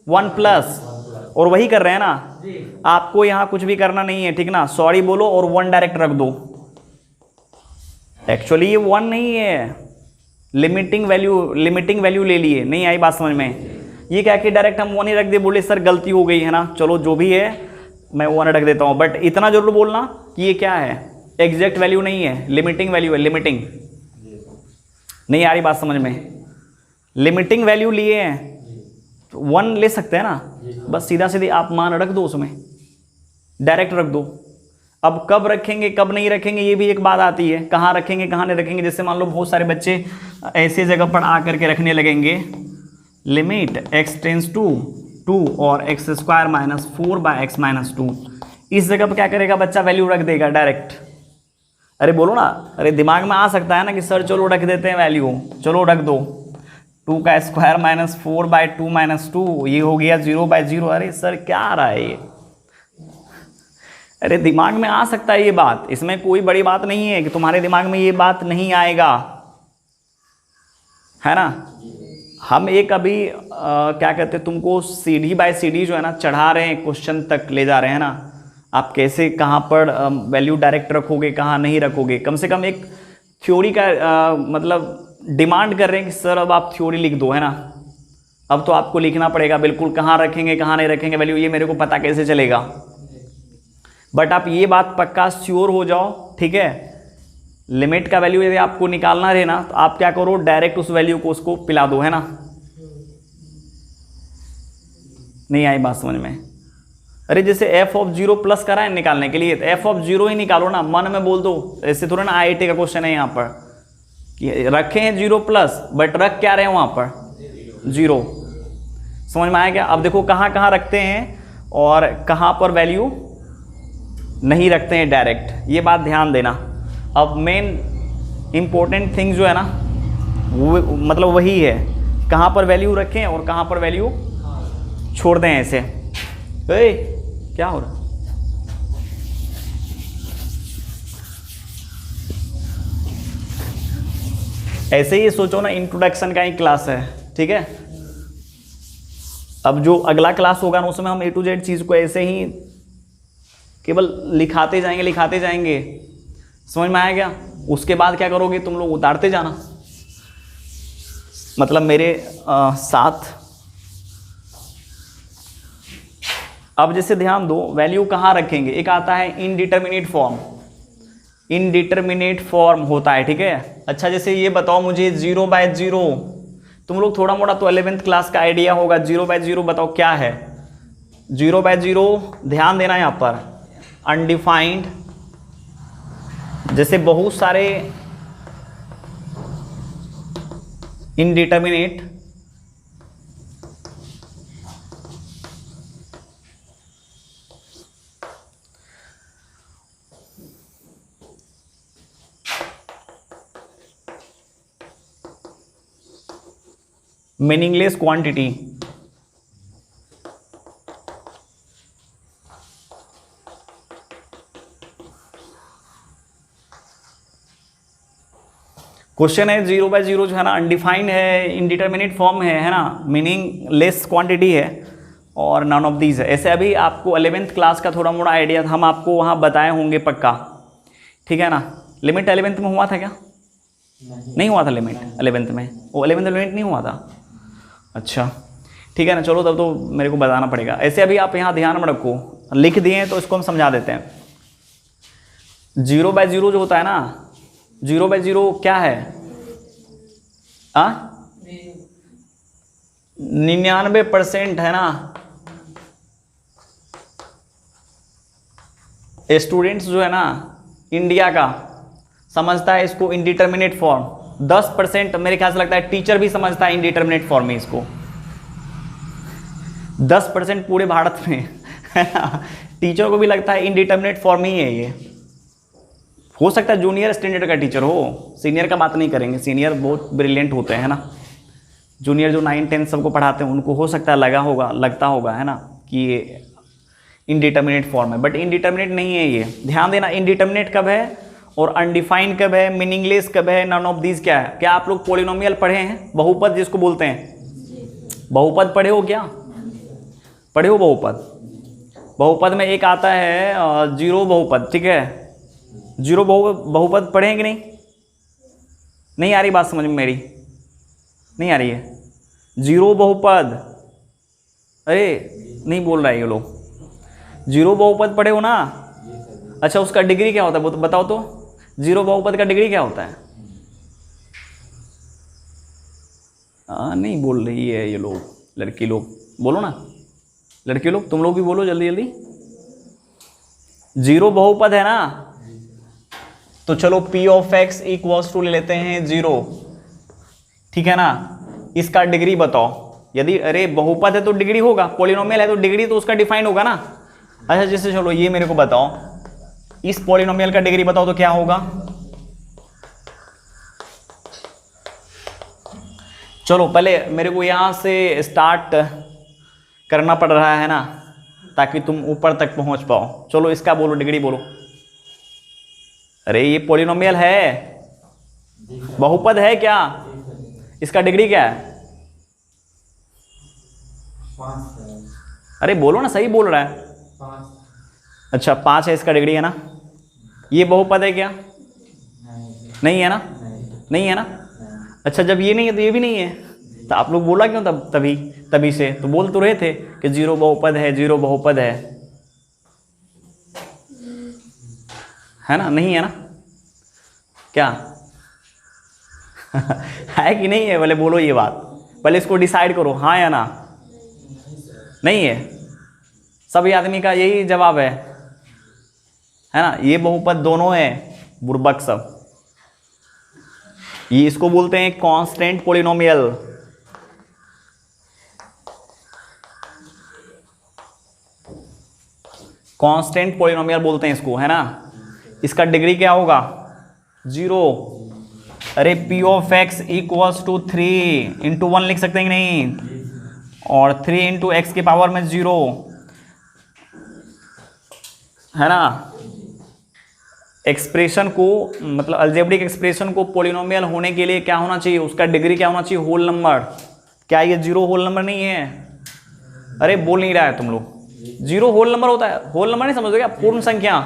1 प्लस, और वही कर रहे हैं ना। आपको यहाँ कुछ भी करना नहीं है, ठीक ना, सॉरी बोलो और 1 डायरेक्ट रख दो। एक्चुअली ये 1 नहीं है, लिमिटिंग वैल्यू ले लिए, नहीं आई बात समझ में। ये क्या कि डायरेक्ट हम 1 ही रख दे, बोले सर गलती हो गई है ना, चलो जो भी है मैं 1 रख देता हूँ, बट इतना जरूर बोलना कि ये क्या है, एग्जैक्ट वैल्यू नहीं है, लिमिटिंग वैल्यू है, लिमिटिंग। नहीं आ रही बात समझ में, लिमिटिंग वैल्यू लिए हैं तो 1 ले सकते हैं ना, बस सीधा सीधी आप मान रख दो उसमें, डायरेक्ट रख दो। अब कब रखेंगे कब नहीं रखेंगे ये भी एक बात आती है, कहाँ रखेंगे कहाँ नहीं रखेंगे। जैसे मान लो बहुत सारे बच्चे ऐसे जगह पर आ करके रखने लगेंगे, लिमिट x टेंस टू 2 और X square minus 4 by X minus 2, इस जगह पर क्या करेगा बच्चा, वैल्यू रख देगा डायरेक्ट। अरे बोलो ना, अरे दिमाग में आ सकता है ना कि सर चलो रख देते हैं वैल्यू, चलो रख दो, 2 का स्क्वायर माइनस 4 बाय 2 माइनस 2, ये हो गया 0 बाय 0। अरे सर क्या आ रहा है ये, अरे दिमाग में आ सकता है ये बात, इसमें कोई बड़ी बात नहीं है कि तुम्हारे दिमाग में ये बात नहीं आएगा, है ना। हम एक अभी क्या कहते हैं, तुमको सीढ़ी बाय सीढ़ी जो है ना चढ़ा रहे हैं, क्वेश्चन तक ले जा रहे हैं ना, आप कैसे कहाँ पर वैल्यू डायरेक्ट रखोगे कहाँ नहीं रखोगे। कम से कम एक थ्योरी का मतलब डिमांड कर रहे हैं कि सर अब आप थ्योरी लिख दो, है ना। अब तो आपको लिखना पड़ेगा बिल्कुल, कहाँ रखेंगे कहाँ नहीं रखेंगे वैल्यू, ये मेरे को पता कैसे चलेगा। बट आप ये बात पक्का श्योर हो जाओ, ठीक है, लिमिट का वैल्यू यदि आपको निकालना रहे ना तो आप क्या करो, डायरेक्ट उस वैल्यू को उसको पिला दो, है ना। नहीं आई बात समझ में। अरे जैसे एफ ऑफ 0 प्लस करा है निकालने के लिए, तो एफ ऑफ 0 ही निकालो ना, मन में बोल दो। ऐसे थोड़ा ना आईआईटी का क्वेश्चन है यहाँ पर कि रखे हैं 0 प्लस, बट रख क्या रहे हैं वहाँ पर 0। समझ में आया क्या। अब देखो कहाँ कहाँ रखते हैं और कहाँ पर वैल्यू नहीं रखते हैं डायरेक्ट, ये बात ध्यान देना। अब मेन इम्पोर्टेंट थिंग जो है ना वो मतलब वही है, कहाँ पर वैल्यू रखें और कहाँ पर वैल्यू छोड़ दें। ऐसे क्या हो रहा है, ऐसे ही सोचो ना, इंट्रोडक्शन का ही क्लास है, ठीक है। अब जो अगला क्लास होगा ना उसमें हम A to Z चीज़ को ऐसे ही केवल लिखाते जाएंगे। समझ में आया क्या। उसके बाद क्या करोगे तुम लोग, उतारते जाना, मतलब मेरे साथ। अब जैसे ध्यान दो, वैल्यू कहाँ रखेंगे, एक आता है इनडिटर्मिनेट फॉर्म, इनडिटर्मिनेट फॉर्म होता है, ठीक है। अच्छा जैसे ये बताओ मुझे 0 बाय 0, तुम लोग थोड़ा मोड़ा तो 11th क्लास का आइडिया होगा, 0 बाय 0 बताओ क्या है। 0 बाय 0 ध्यान देना यहाँ पर, अनडिफाइंड, जैसे बहुत सारे इनडिटर्मिनेट, मीनिंगलेस क्वांटिटी, क्वेश्चन है 0 बाय 0 जो है ना अनडिफाइंड है, इनडिटर्मिनेट फॉर्म है ना, मीनिंगलेस क्वांटिटी है और नॉन ऑफ दीज है। ऐसे अभी आपको 11th क्लास का थोड़ा मोड़ा आइडिया हम आपको वहाँ बताए होंगे पक्का, ठीक है ना। लिमिट 11th में हुआ था क्या, नहीं हुआ था लिमिट 11th में? वो 11th लिमिट नहीं हुआ था? अच्छा ठीक है ना, चलो तब तो मेरे को बताना पड़ेगा। ऐसे अभी आप यहाँ ध्यान में रखो, लिख दिए हैं तो इसको हम समझा देते हैं। 0/0 जो होता है ना, 0/0 क्या है? 99% है ना। स्टूडेंट्स जो है ना इंडिया का समझता है इसको इनडिटर्मिनेट फॉर्म। 10% मेरे ख्याल से लगता है टीचर भी समझता है इनडिटर्मिनेट फॉर्म में इसको। 10% पूरे भारत में टीचर को भी लगता है इनडिटर्मिनेट फॉर्म ही है ये। हो सकता है जूनियर स्टैंडर्ड का टीचर हो, सीनियर का बात नहीं करेंगे, सीनियर बहुत ब्रिलियंट होते हैं ना। जूनियर जो 9, 10 सबको पढ़ाते हैं उनको हो सकता है लगता होगा है ना कि ये इनडिटर्मिनेट फॉर्म है, बट इनडिटर्मिनेट नहीं है ये। ध्यान देना, इनडिटर्मिनेट कब है और अनडिफाइंड कब है, मीनिंगलेस कब है, नन ऑफ दीज क्या है। क्या आप लोग पॉलिनोमियल पढ़े हैं? बहुपद जिसको बोलते हैं, बहुपद पढ़े हो क्या? पढ़े हो बहुपद? बहुपद में एक आता है जीरो बहुपद, ठीक है? जीरो बहुपद पढ़े हैं कि नहीं? नहीं आ रही बात समझ में मेरी? नहीं आ रही है? जीरो बहुपद, अरे नहीं बोल रहा है ये लोग। जीरो बहुपद पढ़े हो ना? अच्छा उसका डिग्री क्या होता है बताओ तो। जीरो बहुपद का डिग्री क्या होता है? नहीं बोल रही है ये लोग, लड़की लोग बोलो ना, लड़के लोग तुम लोग भी बोलो जल्दी जल्दी। जीरो बहुपद है ना, तो चलो p of x equals to ले लेते हैं 0, ठीक है ना। इसका डिग्री बताओ। यदि अरे बहुपद है तो डिग्री होगा, पॉलिनोमियल है तो डिग्री तो उसका डिफाइन होगा ना। अच्छा जैसे चलो ये मेरे को बताओ, इस पॉलिनोमियल का डिग्री बताओ तो क्या होगा। चलो पहले मेरे को यहां से स्टार्ट करना पड़ रहा है ना, ताकि तुम ऊपर तक पहुंच पाओ। चलो इसका बोलो, डिग्री बोलो। अरे ये पॉलिनोमियल है, बहुपद है क्या? इसका डिग्री क्या है? अरे बोलो ना, सही बोल रहा है। अच्छा 5 है इसका डिग्री, है ना। ये बहुपद है क्या? नहीं है ना? नहीं है ना? अच्छा जब ये नहीं है तो ये भी नहीं है, तो आप लोग बोला क्यों तब? तभी से तो बोल तो रहे थे कि जीरो बहुपद है, जीरो बहुपद है ना? नहीं है ना? क्या है कि नहीं है? पहले बोलो ये बात, पहले इसको डिसाइड करो, हाँ या ना। नहीं है? सभी आदमी का यही जवाब है ना? ये बहुपद दोनों है, बुर्बक सब। ये इसको बोलते हैं कांस्टेंट पॉलिनोमियल। कांस्टेंट पॉलिनोमियल बोलते हैं इसको, है ना। इसका डिग्री क्या होगा? 0। अरे p of x equals to 3 into 1 लिख सकते हैं कि नहीं? और 3 इंटू एक्स के पावर में 0, है ना। एक्सप्रेशन को मतलब अलजेब्रिक एक्सप्रेशन को पॉलिनोमियल होने के लिए क्या होना चाहिए? उसका डिग्री क्या होना चाहिए? Whole number. क्या ये 0 होल नंबर नहीं है? अरे बोल नहीं रहा है तुम लोग। 0 होल नंबर होता है। होल नंबर नहीं समझोगे क्या? पूर्ण संख्या।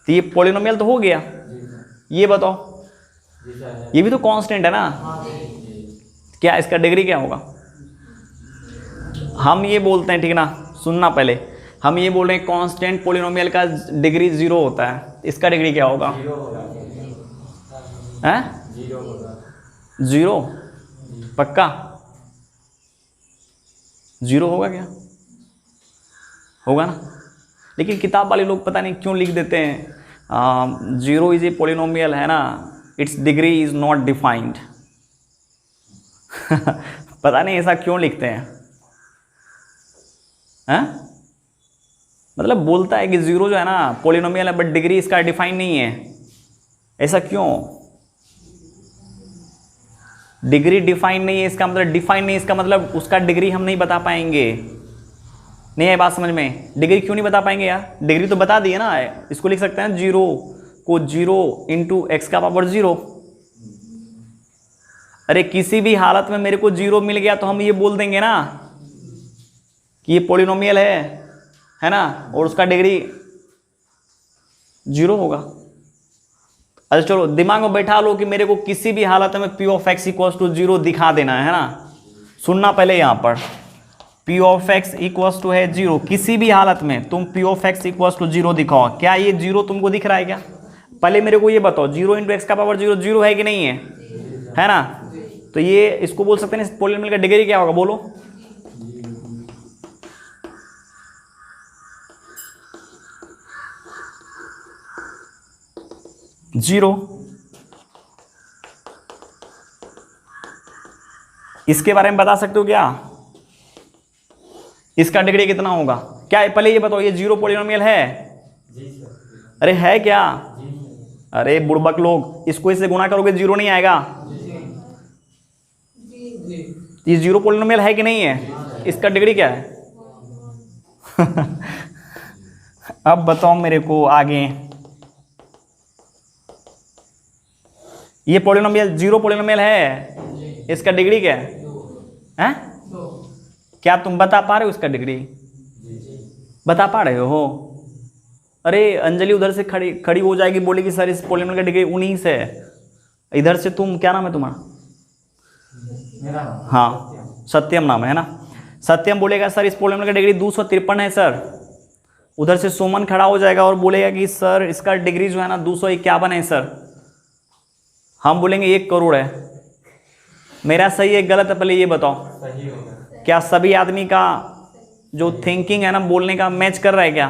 तो ये पॉलिनोमियल तो हो गया। ये बताओ, ये भी तो कांस्टेंट है ना। क्या इसका डिग्री क्या होगा? हम ये बोलते हैं, ठीक ना, सुनना पहले, हम ये बोल रहे हैं कांस्टेंट पॉलिनोमियल का डिग्री 0 होता है। इसका डिग्री क्या होगा? है 0? पक्का 0 होगा क्या? होगा ना। लेकिन किताब वाले लोग पता नहीं क्यों लिख देते हैं 0 इज ए पॉलिनोमियल, है ना, it's degree is not defined. पता नहीं ऐसा क्यों लिखते हैं, हैं? मतलब बोलता है कि 0 जो है ना पॉलिनोमियल है, बट डिग्री इसका डिफाइन नहीं है। ऐसा क्यों? डिग्री डिफाइन नहीं है इसका मतलब, डिफाइन नहीं इसका मतलब उसका डिग्री हम नहीं बता पाएंगे। नहीं है बात समझ में? डिग्री क्यों नहीं बता पाएंगे यार? डिग्री तो बता दिए ना। इसको लिख सकते हैं 0 को 0 इंटू एक्स का पावर 0। अरे किसी भी हालत में मेरे को 0 मिल गया तो हम ये बोल देंगे ना कि ये पॉलिनोमियल है ना, और उसका डिग्री 0 होगा। अच्छा चलो दिमाग में बैठा लो कि मेरे को किसी भी हालत में P of X equals to 0 दिखा देना है ना। सुनना पहले यहाँ पर, P of X equals to है 0, किसी भी हालत में तुम P of X equals to 0 दिखाओ। क्या ये 0 तुमको दिख रहा है क्या? पहले मेरे को ये बताओ 0 इंटू एक्स का पावर 0 0 है कि नहीं है ना? तो ये इसको बोल सकते हैं इस पॉलिनोमियल का डिग्री क्या होगा बोलो? जीरो। इसके बारे में बता सकते हो क्या? इसका डिग्री कितना होगा? क्या पहले ये बताओ, ये 0 पॉलिनोमियल है? अरे है क्या? अरे बुड़बक लोग, इसको इससे गुणा करोगे 0 नहीं आएगा? ये 0 पॉलिनोमियल है कि नहीं है? इसका डिग्री क्या है? अब बताओ मेरे को आगे, ये पॉलिनोमियल 0 पॉलिनोमियल है, इसका डिग्री क्या है? क्या तुम बता पा रहे हो इसका डिग्री? बता पा रहे हो? अरे अंजलि उधर से खड़ी हो जाएगी, बोलेगी सर इस पॉलिनोमियल का डिग्री 19 है। इधर से तुम, क्या नाम है तुम्हारा? मेरा हाँ सत्यम नाम है ना? सत्यम बोलेगा सर इस पॉलिनोमियल का डिग्री 253 है सर। उधर से सुमन खड़ा हो जाएगा और बोलेगा कि सर इसका डिग्री जो है ना 251 है सर। हम बोलेंगे 1 करोड़ है। मेरा सही है गलत है पहले ये बताओ? सही होगा। क्या सभी आदमी का जो थिंकिंग है ना बोलने का मैच कर रहा है क्या?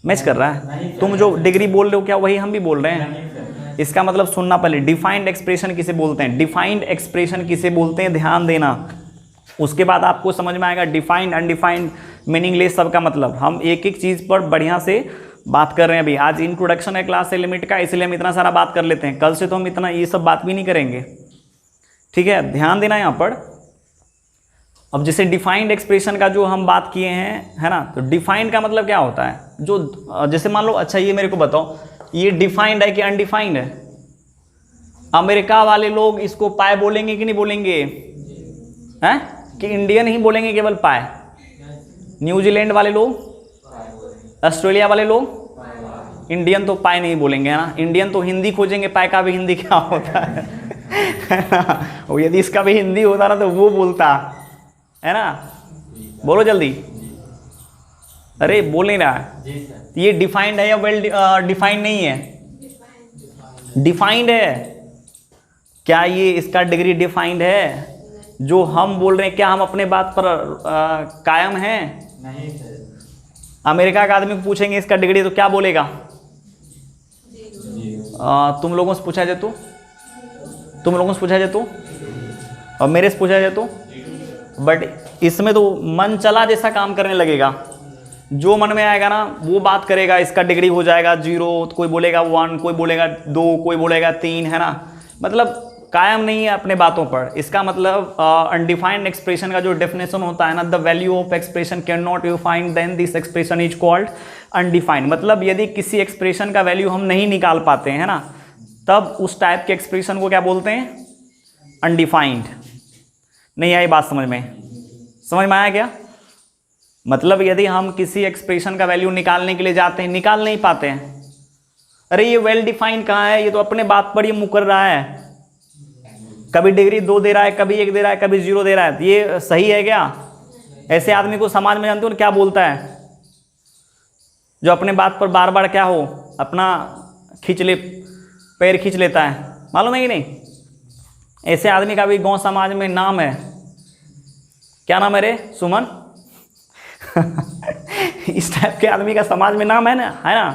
मैच कर रहा है? तुम जो डिग्री बोल रहे हो क्या वही हम भी बोल रहे हैं? इसका मतलब सुनना पहले, डिफाइंड एक्सप्रेशन किसे बोलते हैं? डिफाइंड एक्सप्रेशन किसे बोलते हैं ध्यान देना, उसके बाद आपको समझ में आएगा डिफाइंड अनडिफाइंड मीनिंगलेस सबका मतलब। हम एक एक चीज़ पर बढ़िया से बात कर रहे हैं अभी। आज इंट्रोडक्शन है क्लास से लिमिट का, इसलिए हम इतना सारा बात कर लेते हैं। कल से तो हम इतना ये सब बात भी नहीं करेंगे, ठीक है? ध्यान देना यहाँ पर। अब जैसे डिफाइंड एक्सप्रेशन का जो हम बात किए हैं है ना, तो डिफाइंड का मतलब क्या होता है? जो जैसे मान लो, अच्छा ये मेरे को बताओ, ये डिफाइंड है कि अनडिफाइंड है? अमेरिका वाले लोग इसको पाए बोलेंगे कि नहीं बोलेंगे? हैं कि इंडियन ही बोलेंगे केवल पाए? न्यूजीलैंड वाले लोग, ऑस्ट्रेलिया वाले लोग इंडियन तो पाए नहीं बोलेंगे है ना? इंडियन तो हिंदी खोजेंगे, पाए का भी हिंदी क्या होता है ना? और यदि इसका भी हिंदी होता ना तो वो बोलता है ना। बोलो जल्दी, अरे बोल नहीं रहा है। ये डिफाइंड है या वेल डिफाइंड नहीं है? डिफाइंड है। क्या ये इसका डिग्री डिफाइंड है? जो हम बोल रहे हैं क्या हम अपने बात पर कायम हैं? नहीं सर। अमेरिका का आदमी पूछेंगे इसका डिग्री तो क्या बोलेगा? तुम लोगों से पूछा जाए तो, तुम लोगों से पूछा जाए तो, और मेरे से पूछा जाए तो, बट इसमें तो मन चला जैसा काम करने लगेगा। जो मन में आएगा ना वो बात करेगा। इसका डिग्री हो जाएगा 0, तो कोई बोलेगा 1, कोई बोलेगा 2, कोई बोलेगा 3, है ना? मतलब कायम नहीं है अपने बातों पर। इसका मतलब अनडिफाइंड एक्सप्रेशन का जो डेफिनेशन होता है ना, the value of expression can not you find then this expression is called undefined. मतलब यदि किसी एक्सप्रेशन का वैल्यू हम नहीं निकाल पाते हैं ना, तब उस टाइप के एक्सप्रेशन को क्या बोलते हैं? अनडिफाइंड। नहीं आई बात समझ में? समझ में आया क्या? मतलब यदि हम किसी एक्सप्रेशन का वैल्यू निकालने के लिए जाते हैं, निकाल नहीं पाते हैं। अरे ये वेल डिफाइंड कहाँ है? ये तो अपने बात पर ये मुकर रहा है। कभी डिग्री 2 दे रहा है, कभी 1 दे रहा है, कभी 0 दे रहा है। ये सही है क्या? ऐसे आदमी को समाज में जानते हो क्या बोलता है? जो अपने बात पर बार बार क्या हो, अपना पैर खींच लेता है। मालूम है कि नहीं? ऐसे आदमी का भी गांव समाज में नाम है। क्या नाम है रे सुमन? इस टाइप के आदमी का समाज में नाम है ना, है ना?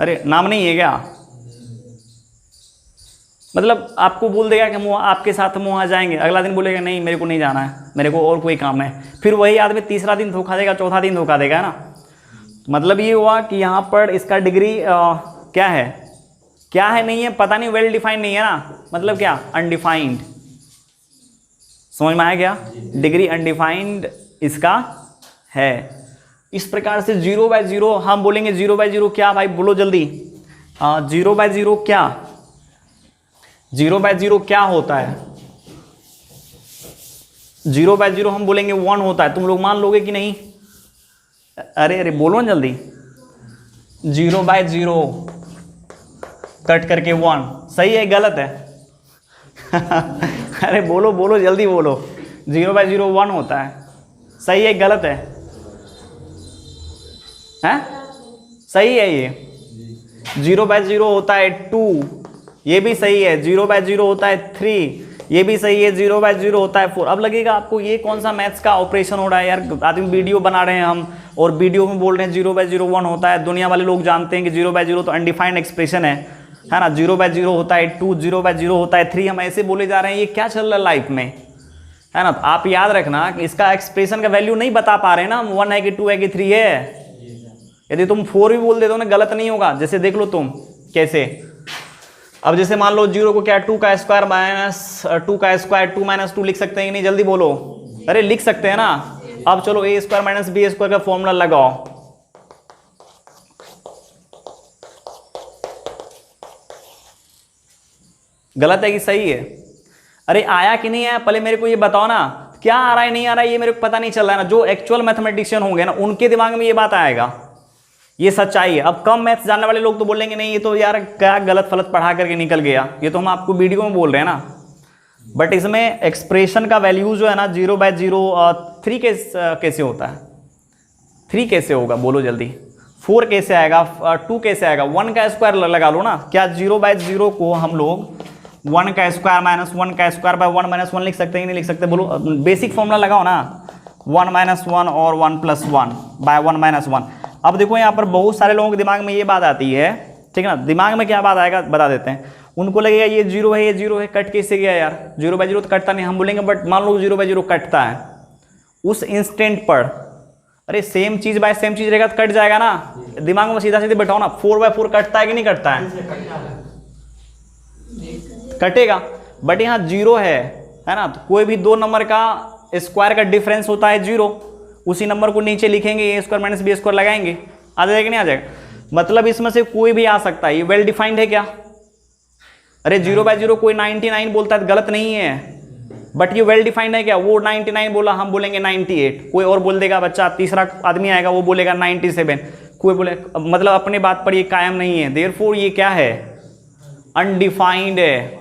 अरे नाम नहीं है क्या? मतलब आपको बोल देगा कि हम आपके साथ हम वहाँ जाएंगे, अगला दिन बोलेगा नहीं मेरे को नहीं जाना है, मेरे को और कोई काम है। फिर वही आदमी तीसरा दिन धोखा देगा, चौथा दिन धोखा देगा, है ना? मतलब ये हुआ कि यहाँ पर इसका डिग्री क्या है? क्या है नहीं है पता नहीं, वेल डिफाइंड नहीं है ना, मतलब क्या? अनडिफाइंड। समझ में आया क्या? डिग्री अनडिफाइंड इसका है। इस प्रकार से 0/0 हम बोलेंगे। 0/0 क्या भाई बोलो जल्दी? 0/0 क्या? 0/0 क्या होता है? 0/0 हम बोलेंगे 1 होता है। तुम लोग मान लोगे कि नहीं? अरे बोलो ना जल्दी। 0/0 कट करके 1, सही है गलत है? अरे बोलो बोलो जल्दी बोलो। 0/0 1 होता है, सही है गलत है? हैं? सही है ये। 0/0 होता है 2, ये भी सही है। 0/0 होता है 3, ये भी सही है। 0/0 होता है 4। अब लगेगा आपको ये कौन सा मैथ्स का ऑपरेशन हो रहा है यार, आदमी वीडियो बना रहे हैं हम और वीडियो में बोल रहे हैं 0/0 1 होता है। दुनिया वाले लोग जानते हैं कि 0/0 तो अनडिफाइंड एक्सप्रेशन है ना। 0/0 होता है 2, 0/0 होता है 3, हम ऐसे बोले जा रहे हैं। ये क्या चल रहा है लाइफ में, है ना? आप याद रखना कि इसका एक्सप्रेशन का वैल्यू नहीं बता पा रहे हैं ना, 1 है कि 2 है कि 3 है। यदि तुम 4 भी बोल देते हो ना, गलत नहीं होगा। जैसे देख लो तुम कैसे, अब जैसे मान लो 0 को क्या 2 का स्क्वायर माइनस 2 का स्क्वायर 2 - 2 लिख सकते हैं कि नहीं? जल्दी बोलो। अरे लिख सकते हैं ना। अब चलो a² - b² का फॉर्मूला लगाओ। गलत है कि सही है? अरे आया कि नहीं आया पहले मेरे को ये बताओ ना, क्या आ रहा है नहीं आ रहा है ये मेरे को पता नहीं चल रहा है ना। जो एक्चुअल मैथमेटिशियन होंगे ना, उनके दिमाग में ये बात आएगा, ये सच्चाई है। अब कम मैथ्स जानने वाले लोग तो बोलेंगे नहीं ये तो यार क्या गलत फलत पढ़ा करके निकल गया, ये तो हम आपको वीडियो में बोल रहे हैं ना। बट इसमें एक्सप्रेशन का वैल्यू जो है ना 0/0 3 कैसे होता है? 3 कैसे होगा बोलो जल्दी? 4 कैसे आएगा? 2 कैसे आएगा? 1 का स्क्वायर लगा लो ना। क्या 0/0 को हम लोग 1 का स्क्वायर माइनस 1 का स्क्वायर बाय 1 - 1 लिख सकते हैं कि नहीं लिख सकते? बोलो बेसिक फॉर्मूला लगाओ ना, 1 - 1 और 1 + 1 बाय 1 - 1। अब देखो यहाँ पर बहुत सारे लोगों के दिमाग में ये बात आती है, ठीक है ना? दिमाग में क्या बात आएगा बता देते हैं। उनको लगेगा ये 0 है, ये 0 है, कट कैसे गया यार? 0/0 तो कटता नहीं, हम बोलेंगे। बट मान लो 0/0 कटता है उस इंस्टेंट पर, अरे सेम चीज बाय सेम चीज रहेगा तो कट जाएगा ना। दिमाग में सीधा सीधे बैठाओ ना, 4/4 कटता है कि नहीं कटता है? कटेगा। बट यहाँ 0 है ना? तो कोई भी 2 नंबर का स्क्वायर का डिफरेंस होता है 0, उसी नंबर को नीचे लिखेंगे, a² - b² लगाएंगे, आ जाएगा कि नहीं आ जाएगा? मतलब इसमें से कोई भी आ सकता है। ये वेल डिफाइंड है क्या? अरे 0/0 कोई 99 बोलता है तो गलत नहीं है, बट ये वेल डिफाइंड है क्या? वो 99 बोला, हम बोलेंगे 98। कोई और बोल देगा बच्चा, तीसरा आदमी आएगा वो बोलेगा 97। कोई बोले, मतलब अपने बात पर ये कायम नहीं है। देयरफॉर ये क्या है? अनडिफाइंड है।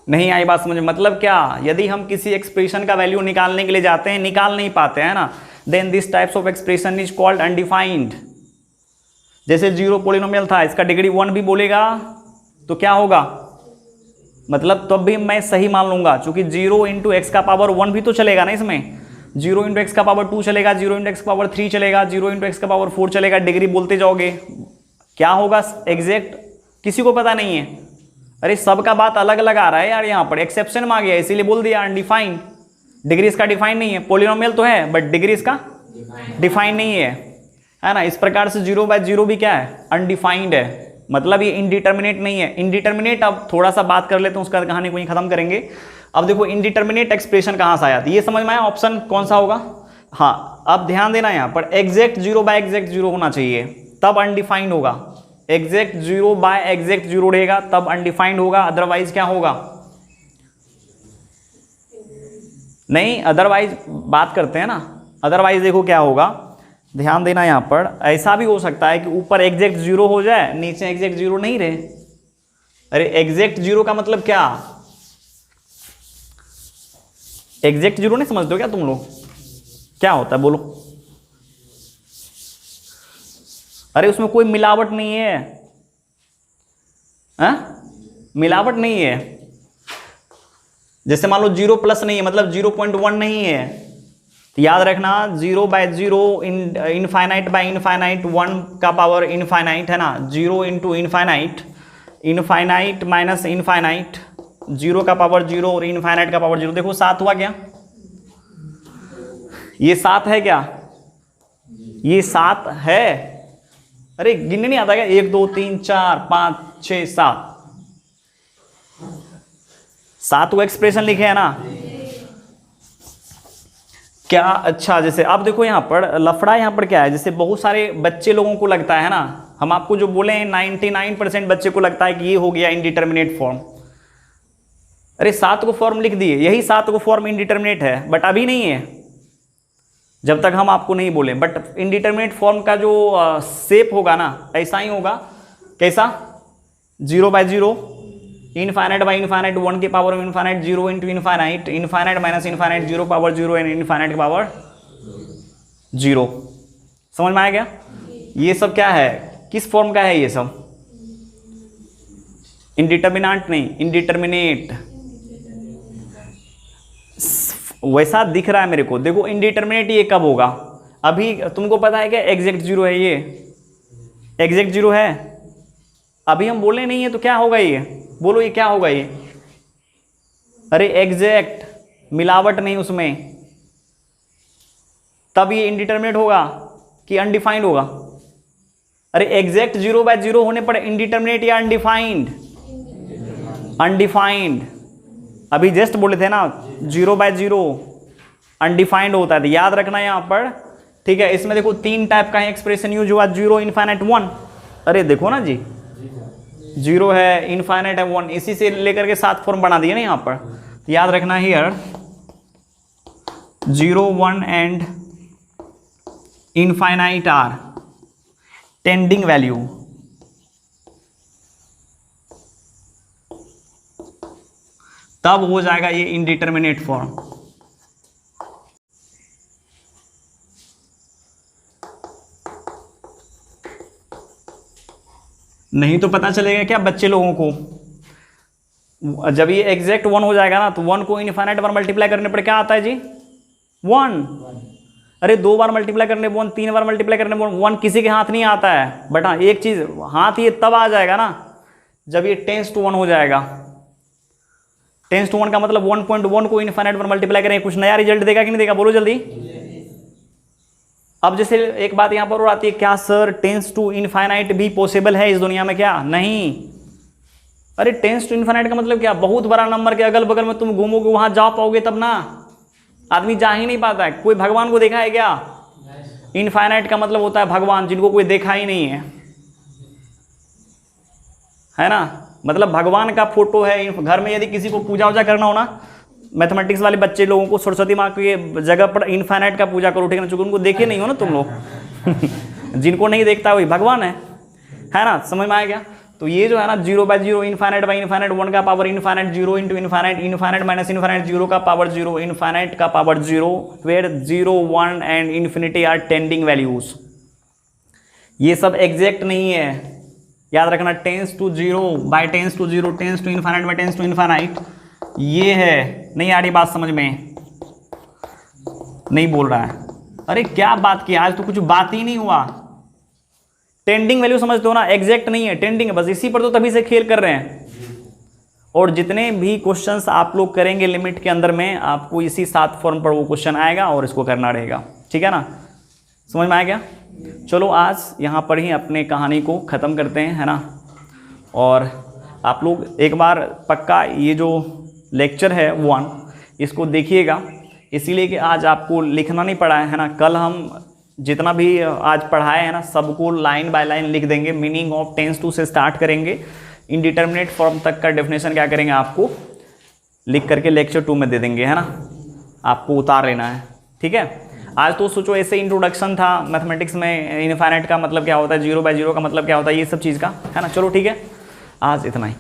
नहीं आई बात समझ में? मतलब क्या, यदि हम किसी एक्सप्रेशन का वैल्यू निकालने के लिए जाते हैं, निकाल नहीं पाते हैं ना, then this types of expression is called undefined. जैसे 0 पॉलिनोमियल था, इसका डिग्री 1 भी बोलेगा तो क्या होगा? मतलब तब भी मैं सही मान लूंगा, क्योंकि 0 × x का पावर 1 भी तो चलेगा ना इसमें। 0 × x का पावर 2 चलेगा, 0 × x का पावर 3 चलेगा, 0 × x का पावर 4 चलेगा। डिग्री बोलते जाओगे, क्या होगा एग्जैक्ट किसी को पता नहीं है। अरे सबका बात अलग अलग आ रहा है यार, यहाँ पर एक्सेप्शन में आ गया इसीलिए बोल दिया अनडिफाइंड। डिग्री इसका डिफाइन नहीं है। पॉलिनोमियल तो है बट डिग्री इसका डिफाइन नहीं है ना। इस प्रकार से 0/0 भी क्या है? अनडिफाइंड है। मतलब ये इनडिटर्मिनेट नहीं है। इनडिटर्मिनेट अब थोड़ा सा बात कर लेते हैं, उसका कहानी को ही खत्म करेंगे। अब देखो इनडिटर्मिनेट एक्सप्रेशन कहाँ से आया था, ये समझ में आया? ऑप्शन कौन सा होगा? हाँ, अब ध्यान देना यहाँ पर एग्जैक्ट 0/0 होना चाहिए, तब अनडिफाइंड होगा। एग्जैक्ट 0/0 रहेगा तब अनडिफाइंड होगा, अदरवाइज क्या होगा? नहीं, अदरवाइज बात करते हैं ना। अदरवाइज देखो क्या होगा, ध्यान देना यहाँ पर। ऐसा भी हो सकता है कि ऊपर एग्जैक्ट 0 हो जाए, नीचे एग्जैक्ट 0 नहीं रहे। अरे एग्जैक्ट 0 का मतलब क्या? एग्जैक्ट 0 नहीं समझते हो क्या तुम लोग? क्या होता है बोलो? अरे उसमें कोई मिलावट नहीं है, मिलावट नहीं है। जैसे मान लो 0+ नहीं है, मतलब 0.1 नहीं है, तो याद रखना 0/0 इनफाइनाइट बाय इनफाइनाइट, 1 का पावर इनफाइनाइट है ना। 0 × इनफाइनाइट, इनफाइनाइट माइनस इनफाइनाइट, 0 का पावर 0 और इनफाइनाइट का पावर 0। देखो 7 हुआ क्या? ये 7 है क्या? ये 7 है। अरे गिनने नहीं आता क्या? 1 2 3 4 5 6 7 7 को एक्सप्रेशन लिखे है ना क्या? अच्छा, जैसे अब देखो यहाँ पर लफड़ा यहाँ पर क्या है, जैसे बहुत सारे बच्चे लोगों को लगता है ना, हम आपको जो बोले हैं 99% बच्चे को लगता है कि ये हो गया इनडिटर्मिनेट फॉर्म। अरे 7 को फॉर्म लिख दिए, यही 7 को फॉर्म इनडिटर्मिनेट है, बट अभी नहीं है जब तक हम आपको नहीं बोले। बट इनडिटर्मिनेट फॉर्म का जो शेप होगा ना, ऐसा ही होगा कैसा, 0/0, इनफाइनाइट बाई इनफाइनाइट, 1 की power of infinite, 0 into infinite, infinite minus infinite, 0 power 0 and infinite की पावर 0। समझ में आ गया? ये सब क्या है, किस फॉर्म का है ये सब? इनडिटर्मिनेंट नहीं, इनडिटर्मिनेट। वैसा दिख रहा है मेरे को, देखो इनडिटर्मिनेट ये कब होगा? अभी तुमको पता है क्या एग्जैक्ट 0 है? ये एग्जैक्ट 0 है, अभी हम बोले नहीं है तो क्या होगा ये? बोलो ये क्या होगा ये? अरे एग्जैक्ट, मिलावट नहीं उसमें, तब ये इनडिटर्मिनेट होगा कि अनडिफाइंड होगा? अरे एग्जैक्ट 0/0 होने पर इनडिटर्मिनेट या अनडिफाइंड? अनडिफाइंड। अभी जस्ट बोले थे ना 0/0 अनडिफाइंड होता है, तो याद रखना यहां पर, ठीक है? इसमें देखो 3 टाइप का एक्सप्रेशन यूज हुआ, 0, इनफाइनाइट, 1। अरे देखो ना जी, 0 है, इनफाइनाइट है, 1, इसी से लेकर के 7 फॉर्म बना दिए ना यहां पर। तो याद रखना here 0, 1 and infinite are tending value. तब हो जाएगा ये इनडिटर्मिनेट फॉर्म। नहीं तो पता चलेगा क्या बच्चे लोगों को, जब ये एग्जैक्ट 1 हो जाएगा ना, तो 1 को इनफाइनाइट बार मल्टीप्लाई करने पर क्या आता है जी? 1। अरे 2 बार मल्टीप्लाई करने 1, 3 बार मल्टीप्लाई करने 1 किसी के हाथ नहीं आता है। बट हाँ एक चीज हाथ ये तब आ जाएगा ना जब ये 10⁻1 हो जाएगा। 10⁻1 का मतलब 1.1 को इनफाइनाइट पर मल्टीप्लाई करेंगे, कुछ नया रिजल्ट देगा कि नहीं देगा? बोलो जल्दी। अब जैसे एक बात यहां पर और आती है, क्या सर 10⁻∞ भी पॉसिबल है इस दुनिया में क्या? नहीं। अरे 10⁻∞ का मतलब क्या? बहुत बड़ा नंबर के अगल बगल में तुम घूमोगे, वहां जा पाओगे तब ना। आदमी जा ही नहीं पाता है। कोई भगवान को देखा है क्या? इनफाइनाइट का मतलब होता है भगवान, जिनको कोई देखा ही नहीं है ना? मतलब भगवान का फोटो है घर में। यदि किसी को पूजा वूजा करना हो ना, मैथमेटिक्स वाले बच्चे लोगों को सरस्वती माँ की जगह पर इनफाइनाइट का पूजा करो, ठीक है ना? चूंकि उनको देखे नहीं हो ना तुम लोग जिनको नहीं देखता वही भगवान है ना? समझ में आ गया? तो ये जो है ना 0/0, इनफाइनाइट बाई इनफाइनाइट, 1 का power infinite, 0 into infinite, infinite minus infinite, 0 का पावर 0, इनफाइनाइट का power 0, where 0, 1 and infinity are tending values. ये सब एग्जैक्ट नहीं है, याद रखना। 10⁻0 बाई 10⁻0, 10 इनफाइनाइट बाई 10 इनफाइनाइट, ये है। नहीं आ रही बात समझ में? नहीं बोल रहा है? अरे क्या बात की, आज तो कुछ बात ही नहीं हुआ। टेंडिंग वैल्यू समझते हो ना? एग्जैक्ट नहीं है, टेंडिंग है बस। इसी पर तो तभी से खेल कर रहे हैं। और जितने भी क्वेश्चंस आप लोग करेंगे लिमिट के अंदर में, आपको इसी 7 फॉर्म पर वो क्वेश्चन आएगा और इसको करना रहेगा, ठीक है ना? समझ में आ गया? चलो आज यहाँ पर ही अपने कहानी को ख़त्म करते हैं, है ना? और आप लोग एक बार पक्का ये जो लेक्चर है 1 इसको देखिएगा, इसीलिए कि आज आपको लिखना नहीं पड़ा है ना? कल हम जितना भी आज पढ़ाए हैं ना सबको लाइन बाय लाइन लिख देंगे। मीनिंग ऑफ टेंस टू से स्टार्ट करेंगे, इनडिटर्मिनेट फॉर्म तक का डेफिनेशन क्या करेंगे आपको लिख करके लेक्चर 2 में दे देंगे, है ना? आपको उतार लेना है, ठीक है? आज तो सोचो ऐसे इंट्रोडक्शन था मैथमेटिक्स में, इनफाइनाइट का मतलब क्या होता है, 0/0 का मतलब क्या होता है, ये सब चीज़ का, है ना? चलो ठीक है, आज इतना ही।